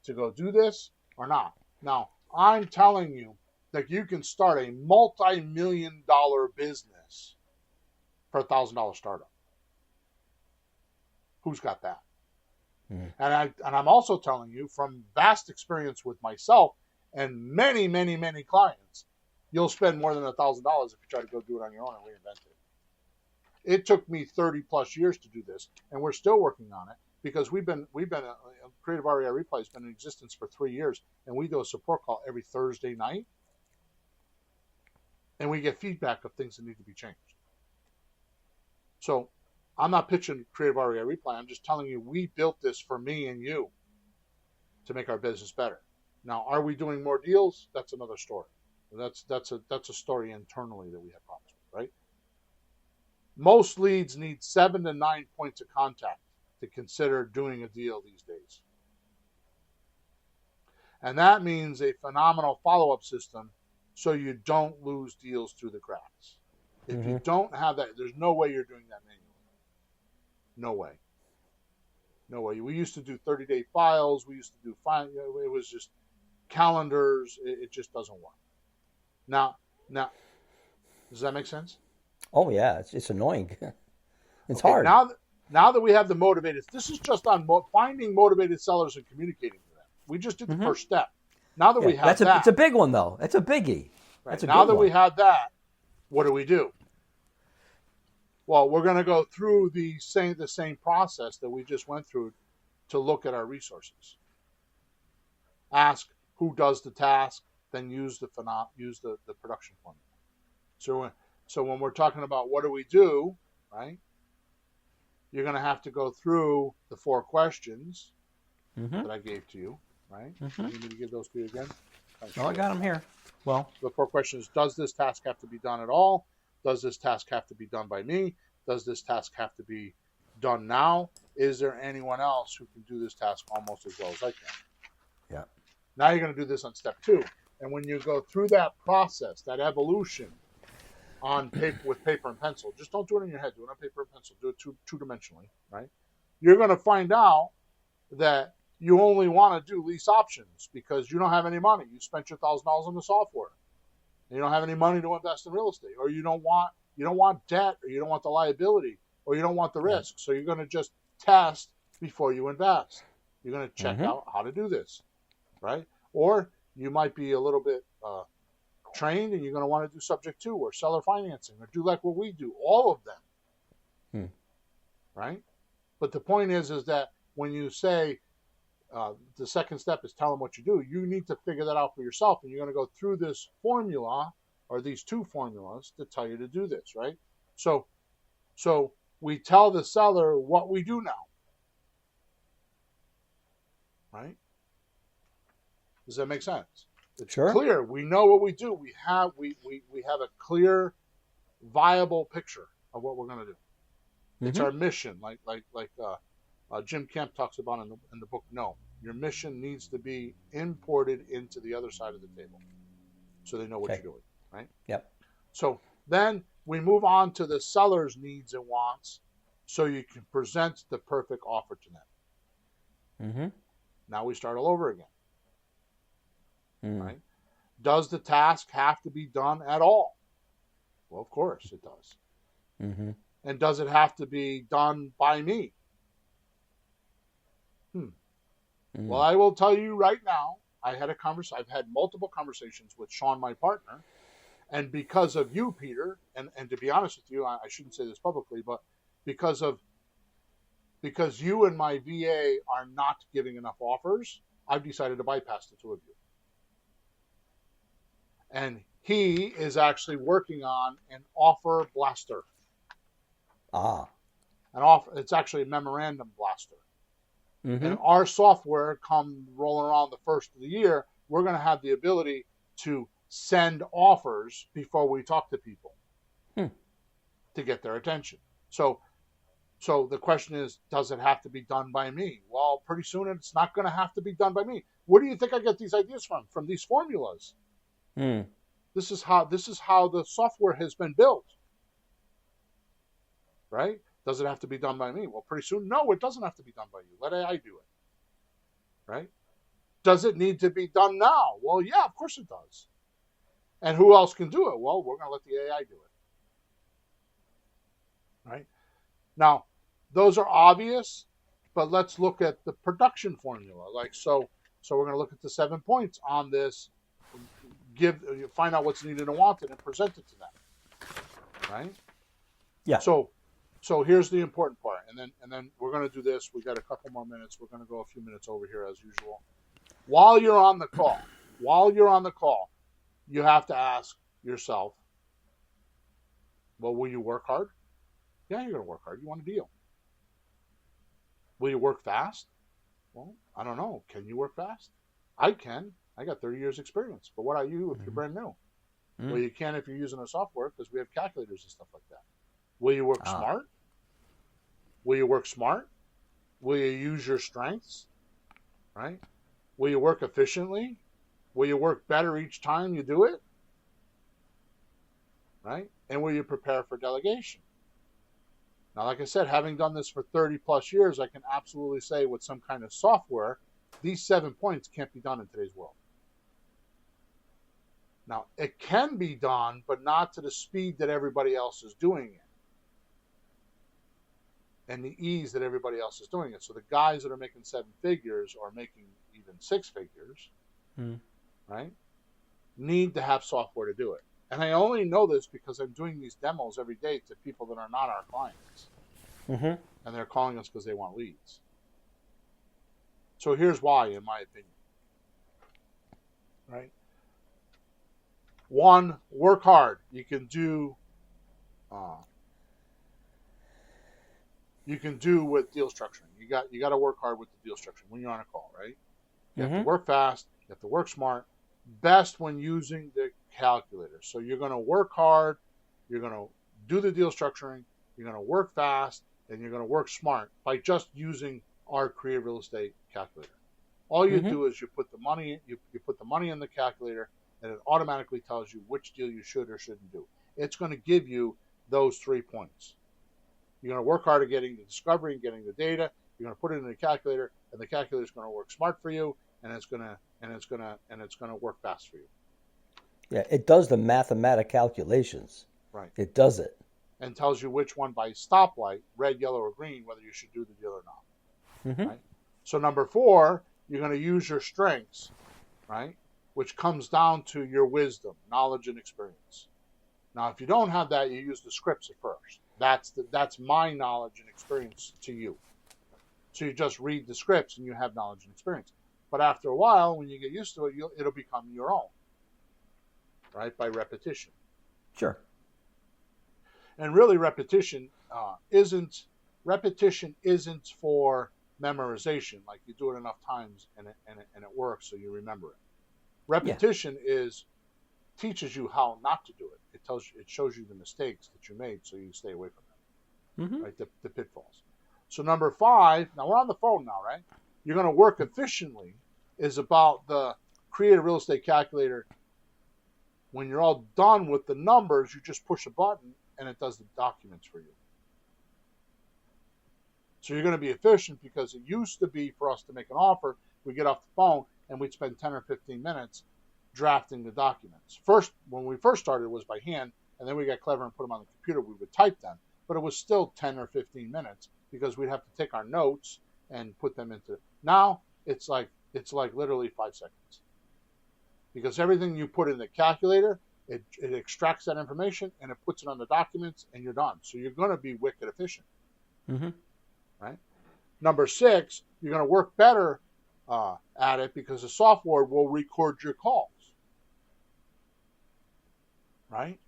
to go do this or not? Now, I'm telling you that you can start a multi-million-dollar business for a $1,000 startup. Who's got that? And I'm also telling you from vast experience with myself and many, many, many clients, you'll spend more than $1,000 if you try to go do it on your own and reinvent it. It took me 30 plus years to do this, and we're still working on it because we've been Creative REI Replay has been in existence for 3 years, and we do a support call every Thursday night, and we get feedback of things that need to be changed. So I'm not pitching Creative REI Replay. I'm just telling you we built this for me and you to make our business better. Now, are we doing more deals? That's another story. That's a story internally that we have problems with, right? Most leads need 7 to 9 points of contact to consider doing a deal these days. And that means a phenomenal follow-up system so you don't lose deals through the cracks. If you don't have that, there's no way you're doing that manually. No way. No way. We used to do 30-day files. We used to do it was just calendars. It just doesn't work. Now, does that make sense? Oh yeah, it's annoying. It's hard. Now that we have the motivated, this is just on finding motivated sellers and communicating to them. We just did the first step. Now that we have that, it's a big one though. It's a biggie. Right. That's a now good that one. we have that, what do? Well, we're going to go through the same process that we just went through to look at our resources. Ask who does the task, then use the production formula. So when we're talking about what do we do, right? You're going to have to go through the 4 questions that I gave to you, right? You need me to give those to you again? Oh, I got them here. Well, the 4 questions: does this task have to be done at all? Does this task have to be done by me? Does this task have to be done now? Is there anyone else who can do this task almost as well as I can? Yeah. Now you're going to do this on step 2. And when you go through that process, that evolution on paper with paper and pencil, just don't do it in your head. Do it on paper and pencil. Do it two-dimensionally, right? You're going to find out that you only want to do lease options because you don't have any money. You spent your $1,000 on the software. And you don't have any money to invest in real estate, or you don't want debt, or you don't want the liability, or you don't want the risk. So you're going to just test before you invest. You're going to check out how to do this, right? Or you might be a little bit trained, and you're going to want to do subject to or seller financing, or do like what we do, all of them, right? But the point is that when you say the second step is tell them what you do, you need to figure that out for yourself, and you're going to go through this formula or these 2 formulas to tell you to do this, right? So we tell the seller what we do now, right? Does that make sense? It's clear. We know what we do. We have a clear, viable picture of what we're going to do. It's our mission, like Jim Kemp talks about in the book. No, your mission needs to be imported into the other side of the table, so they know what you're doing, right? Yep. So then we move on to the seller's needs and wants, so you can present the perfect offer to them. Now we start all over again. Right? Does the task have to be done at all? Well, of course it does. And does it have to be done by me? Well, I will tell you right now, I've had multiple conversations with Sean, my partner, and because of you, Peter, and to be honest with you, I shouldn't say this publicly, but because you and my VA are not giving enough offers, I've decided to bypass the 2 of you. And he is actually working on an offer blaster. It's actually a memorandum blaster. And our software, come rolling around the first of the year, we're going to have the ability to send offers before we talk to people to get their attention. So the question is, does it have to be done by me? Well, pretty soon it's not going to have to be done by me. Where do you think I get these ideas from? From these formulas. This is how the software has been built. Right? Does it have to be done by me? Well, pretty soon, no, it doesn't have to be done by you. Let AI do it. Right? Does it need to be done now? Well, yeah, of course it does. And who else can do it? Well, we're going to let the AI do it. Right? Now, those are obvious, but let's look at the production formula. So we're going to look at the 7 points on this, find out what's needed and wanted, and present it to them. Right? Yeah. So here's the important part, and then we're going to do this. We got a couple more minutes. We're going to go a few minutes over here as usual. While you're on the call, you have to ask yourself, well, will you work hard? Yeah, you're going to work hard. You want a deal. Will you work fast? Well, I don't know. Can you work fast? I can. I got 30 years experience. But what about you if you're brand new? Well, you can if you're using a software because we have calculators and stuff like that. Will you work smart? Will you work smart? Will you use your strengths? Right? Will you work efficiently? Will you work better each time you do it? Right? And will you prepare for delegation? Now, like I said, having done this for 30 plus years, I can absolutely say with some kind of software, these 7 points can't be done in today's world. Now, it can be done, but not to the speed that everybody else is doing it and the ease that everybody else is doing it. So the guys that are making 7 figures or making even 6 figures, right, need to have software to do it. And I only know this because I'm doing these demos every day to people that are not our clients. And they're calling us because they want leads. So here's why, in my opinion. Right? 1, work hard. You can do with deal structuring. You got to work hard with the deal structuring when you're on a call, right? You have to work fast. You have to work smart. Best when using the calculator. So you're going to work hard. You're going to do the deal structuring. You're going to work fast, and you're going to work smart by just using our Creative Real Estate calculator. All you do is you put the money in the calculator, and it automatically tells you which deal you should or shouldn't do. It's going to give you those 3 points. You're going to work hard at getting the discovery and getting the data. You're going to put it in the calculator, and the calculator is going to work smart for you, and it's going to work fast for you. Yeah, it does the mathematical calculations. Right. It does it. And tells you which one by stoplight, red, yellow, or green, whether you should do the deal or not. Right? So number 4, you're going to use your strengths, right? Which comes down to your wisdom, knowledge, and experience. Now, if you don't have that, you use the scripts at first. That's my knowledge and experience to you. So you just read the scripts and you have knowledge and experience. But after a while, when you get used to it, it'll become your own, right? By repetition. Sure. And really, repetition isn't for memorization. Like you do it enough times and it works, so you remember it. Repetition teaches you how not to do it. It shows you the mistakes that you made, so you stay away from them. Right? The pitfalls. So number 5. Now we're on the phone now, right? You're going to work efficiently. Is about the Creative Real Estate calculator. When you're all done with the numbers, you just push a button and it does the documents for you. So you're going to be efficient because it used to be for us to make an offer, we get off the phone and we'd spend 10 or 15 minutes drafting the documents. When we first started, it was by hand, and then we got clever and put them on the computer. We would type them, but it was still 10 or 15 minutes because we'd have to take our notes and put them into. Now it's like literally 5 seconds because everything you put in the calculator, it extracts that information and it puts it on the documents, and you're done. So you're going to be wicked efficient. Right? Number 6, you're going to work better at it because the software will record your calls. Right?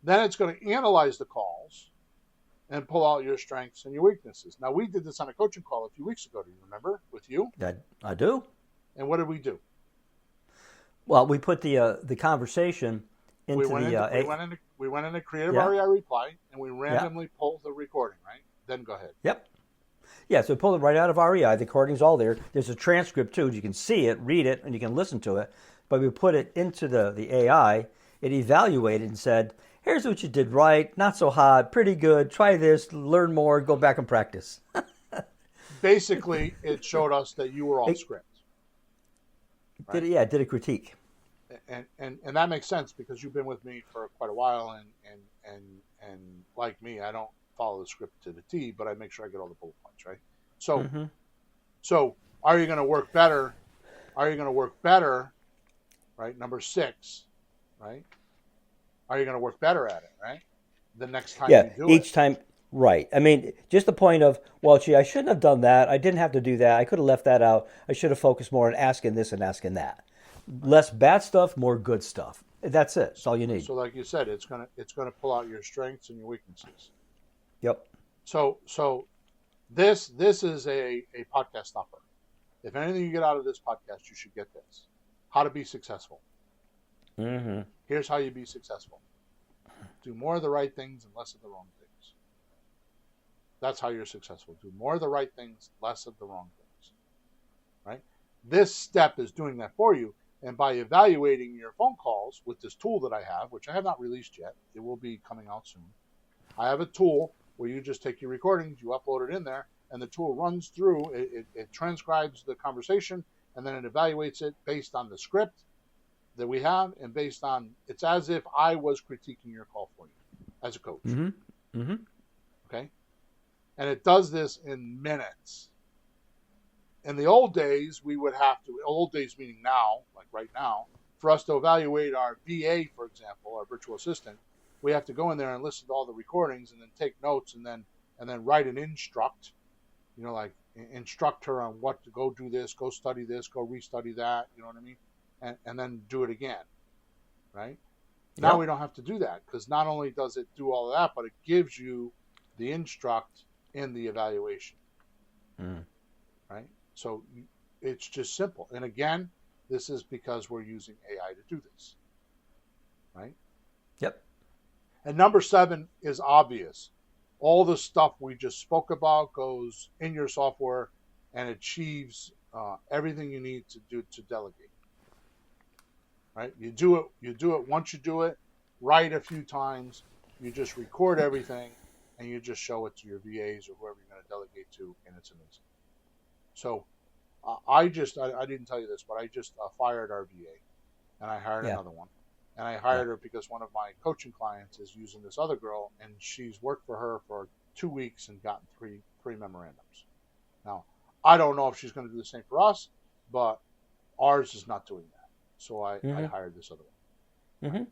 Then it's going to analyze the calls and pull out your strengths and your weaknesses. Now, we did this on a coaching call a few weeks ago. Do you remember? With you? I do. And what did we do? Well, we put the conversation into we went into Creative REI Reply, and we randomly pulled the recording, right? Then go ahead. Yep. Yeah, so we pulled it right out of REI. The recording's all there. There's a transcript, too. You can see it, read it, and you can listen to it. But we put it into the AI. It evaluated and said, here's what you did right, not so hot, pretty good, try this, learn more, go back and practice. Basically, it showed us that you were off script. Right? Did a critique. And that makes sense because you've been with me for quite a while, and like me, I don't follow the script to the T, but I make sure I get all the bullet points, right? So, so are you going to work better? Are you going to work better? Right, number 6, right? Are you going to work better at it, right? The next time you do it. Each time, right. I mean, just the point of, well, gee, I shouldn't have done that. I didn't have to do that. I could have left that out. I should have focused more on asking this and asking that. Less bad stuff, more good stuff. That's it. That's all you need. So like you said, it's gonna pull out your strengths and your weaknesses. Yep. So this is a podcast stopper. If anything you get out of this podcast, you should get this. How to be successful. Mm-hmm. Here's how you be successful. Do more of the right things and less of the wrong things. That's how you're successful. Do more of the right things, less of the wrong things. Right? This step is doing that for you. And by evaluating your phone calls with this tool that I have, which I have not released yet, it will be coming out soon. I have a tool where you just take your recordings, you upload it in there, and the tool runs through, it transcribes the conversation, and then it evaluates it based on the script that we have, and based on, it's as if I was critiquing your call for you as a coach. Mm-hmm. Mm-hmm. Okay? And it does this in minutes. In the old days, we would have to, old days meaning now, like right now, for us to evaluate our VA, for example, our virtual assistant, we have to go in there and listen to all the recordings and then take notes and then write an instruct, like instruct her on what to go do this, go study this, go restudy that, you know what I mean? And then do it again, right? Now Yep. we don't have to do that because not only does it do all of that, but it gives you the instruct in the evaluation, right? So it's just simple. And again, this is because we're using AI to do this, right? Yep. And number 7 is obvious. All the stuff we just spoke about goes in your software and achieves everything you need to do to delegate. Right? You do it. Once you do it, write a few times. You just record everything, and you just show it to your VAs or whoever you're going to delegate to, and it's amazing. So, I didn't tell you this, but I just fired our VA, and I hired another one. And I hired her because one of my coaching clients is using this other girl, and she's worked for her for 2 weeks and gotten three memorandums. Now, I don't know if she's going to do the same for us, but ours is not doing that. So I hired this other one. Mm-hmm.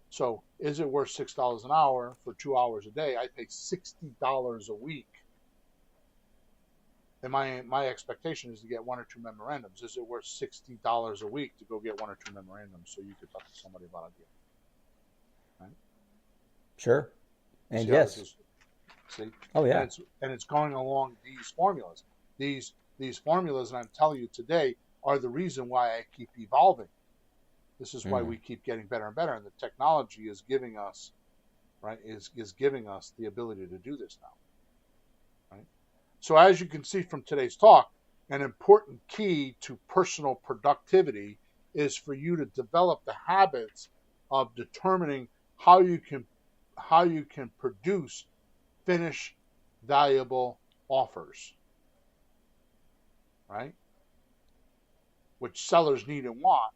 So is it worth $6 an hour for 2 hours a day? I pay $60 a week. And my expectation is to get 1 or 2 memorandums. Is it worth $60 a week to go get 1 or 2 memorandums so you could talk to somebody about a deal? Right? Sure. And see yes. See? Oh yeah. And it's going along these formulas. These formulas, and I'm telling you today, are the reason why I keep evolving. This is why we keep getting better and better, and the technology is giving us, right, is giving us the ability to do this now. Right? So as you can see from today's talk, an important key to personal productivity is for you to develop the habits of determining how you can produce finished, valuable offers. Right? Which sellers need and want,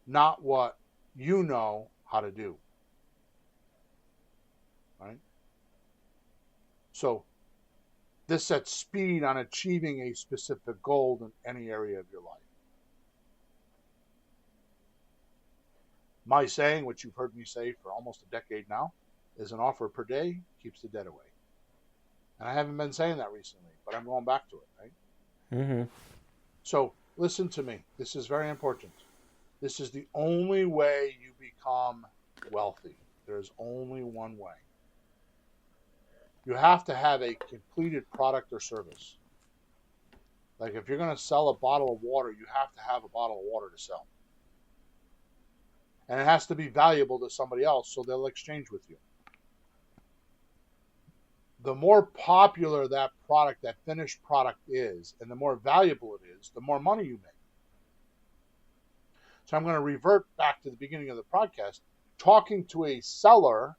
not what you know how to do. Right? So this sets speed on achieving a specific goal in any area of your life. My saying, which you've heard me say for almost a decade now, is an offer per day keeps the debt away. And I haven't been saying that recently, but I'm going back to it, right? Mm-hmm. So listen to me. This is very important. This is the only way you become wealthy. There is only one way. You have to have a completed product or service. Like if you're going to sell a bottle of water, you have to have a bottle of water to sell. And it has to be valuable to somebody else so they'll exchange with you. The more popular that product, that finished product is, and the more valuable it is, the more money you make. So I'm going to revert back to the beginning of the podcast. Talking to a seller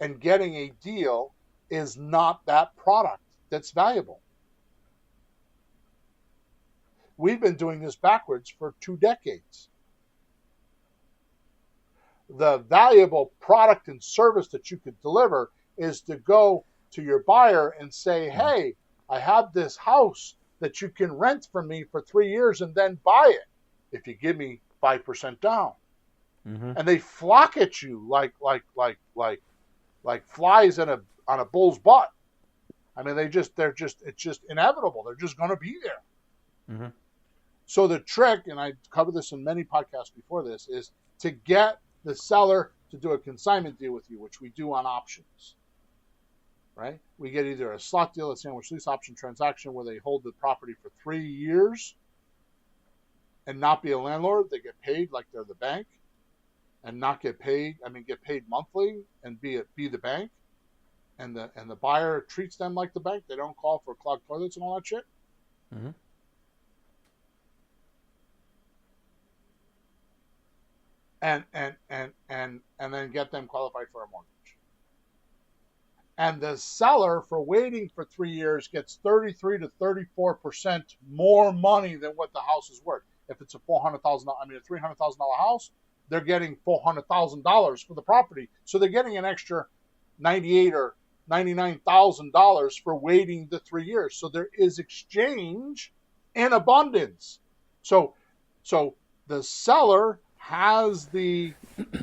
and getting a deal is not that product that's valuable. We've been doing this backwards for 2 decades. The valuable product and service that you could deliver is to go to your buyer and say, hey, I have this house that you can rent from me for 3 years and then buy it if you give me 5% down. Mm-hmm. And they flock at you like flies on a bull's butt. I mean, it's just inevitable. They're just going to be there. Mm-hmm. So the trick, and I covered this in many podcasts before this, is to get the seller to do a consignment deal with you, which we do on options. right? We get either a slot deal, a sandwich lease option transaction where they hold the property for 3 years and not be a landlord. They get paid like they're the bank and not get paid. Get paid monthly and be the bank. And the buyer treats them like the bank. They don't call for clogged toilets and all that shit. Mm-hmm. And then get them qualified for a mortgage. And the seller, for waiting for 3 years, gets 33 to 34% more money than what the house is worth. If it's a $300,000 house, they're getting $400,000 for the property. So they're getting an extra $98,000 or $99,000 for waiting the 3 years. So there is exchange in abundance. So the seller has the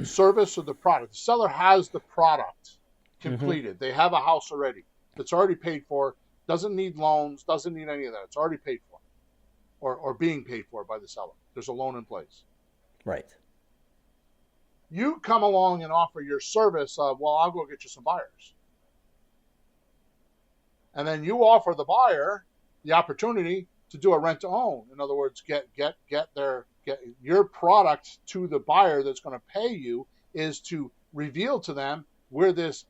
service or the product. The seller has the product completed. Mm-hmm. They have a house already that's already paid for, doesn't need loans, doesn't need any of that. It's already paid for or being paid for by the seller. There's a loan in place. Right. You come along and offer your service of, well, I'll go get you some buyers. And then you offer the buyer the opportunity to do a rent to own. In other words, get your product to the buyer that's going to pay you is to reveal to them where this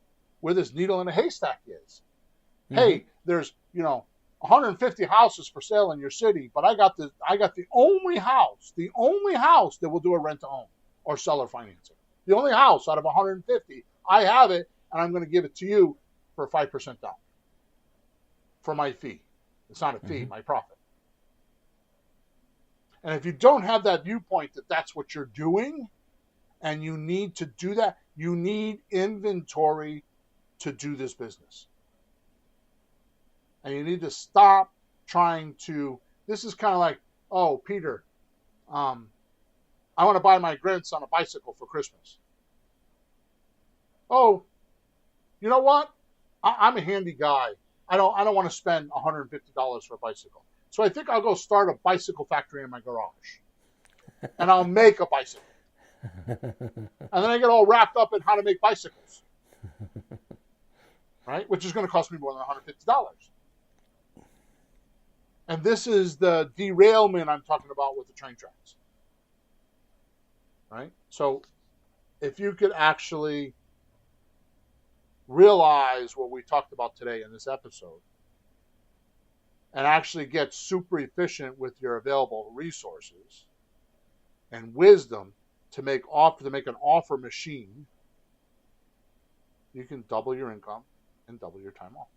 needle in a haystack is. Mm-hmm. Hey, there's 150 houses for sale in your city, but I got the only house that will do a rent to own or seller financing. The only house out of 150, I have it, and I'm going to give it to you for 5% down for my fee. It's not a fee, mm-hmm. my profit. And if you don't have that viewpoint that that's what you're doing, and you need to do that, you need inventory to do this business. And you need to stop trying to, this is kind of like, oh, Peter, I want to buy my grandson a bicycle for Christmas. Oh, you know what? I'm a handy guy. I don't want to spend $150 for a bicycle. So I think I'll go start a bicycle factory in my garage. And I'll make a bicycle. And then I get all wrapped up in how to make bicycles. Right? Which is going to cost me more than $150. And this is the derailment I'm talking about with the train tracks. Right? So if you could actually realize what we talked about today in this episode and actually get super efficient with your available resources and wisdom to make an offer machine, you can double your income and double your time off.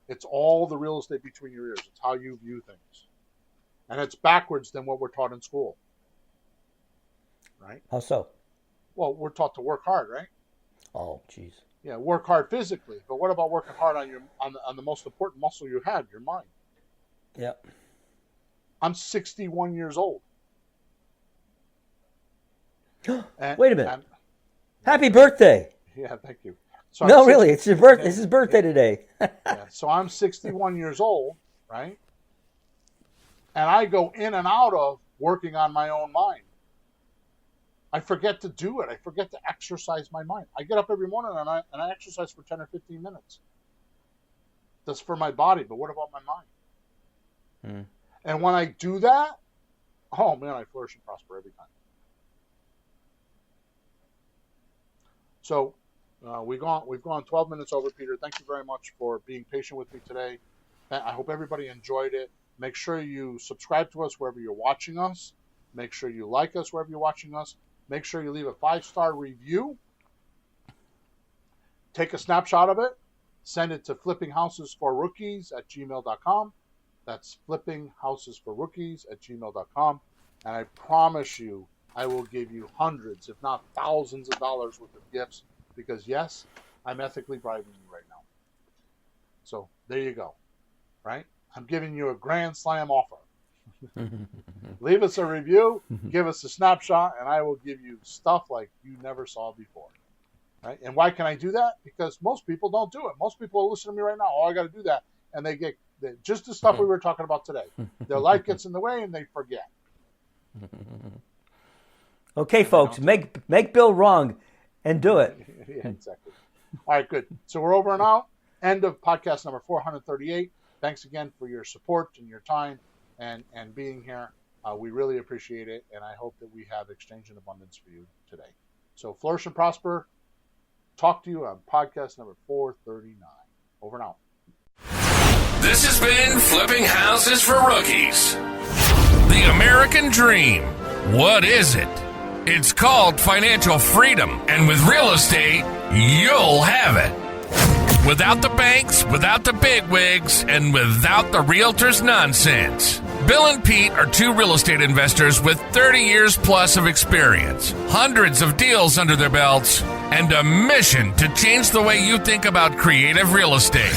It's all the real estate between your ears. It's how you view things. And it's backwards than what we're taught in school. Right? How so? Well, we're taught to work hard, right? Oh, jeez. Yeah, work hard physically. But what about working hard on the most important muscle you have, your mind? Yep. I'm 61 years old. Wait a minute. Happy birthday. Yeah, thank you. So no, really, it's your birthday. It's his birthday today. Yeah, so I'm 61 years old, right? And I go in and out of working on my own mind. I forget to do it. I forget to exercise my mind. I get up every morning and I exercise for 10 or 15 minutes. That's for my body, but what about my mind? And when I do that, oh man, I flourish and prosper every time. So we've gone 12 minutes over, Peter. Thank you very much for being patient with me today. I hope everybody enjoyed it. Make sure you subscribe to us wherever you're watching us. Make sure you like us wherever you're watching us. Make sure you leave a 5-star review. Take a snapshot of it. Send it to flippinghousesforrookies@gmail.com. That's flippinghousesforrookies@gmail.com. And I promise you, I will give you hundreds, if not thousands of dollars worth of gifts because, yes, I'm ethically bribing you right now. So there you go, right? I'm giving you a grand slam offer. Leave us a review, give us a snapshot, and I will give you stuff like you never saw before. Right? And why can I do that? Because most people don't do it. Most people are listening to me right now. Oh, I got to do that. And they get just the stuff we were talking about today. Their life gets in the way and they forget. Okay, folks, make Bill wrong and do it. Yeah, exactly. All right, good. So we're over and out. End of podcast number 438. Thanks again for your support and your time and being here. We really appreciate it, and I hope that we have exchange in abundance for you today. So flourish and prosper. Talk to you on podcast number 439. Over and out. This has been Flipping Houses for Rookies. The American Dream. What is it? It's called financial freedom, and with real estate, you'll have it. Without the banks, without the bigwigs, and without the realtors' nonsense. Bill and Pete are two real estate investors with 30 years plus of experience, hundreds of deals under their belts, and a mission to change the way you think about creative real estate.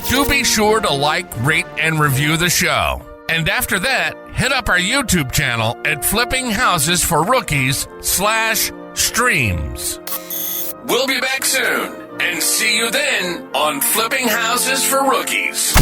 Do be sure to like, rate, and review the show. And after that, hit up our YouTube channel at Flipping Houses for Rookies /streams. We'll be back soon. And see you then on Flipping Houses for Rookies.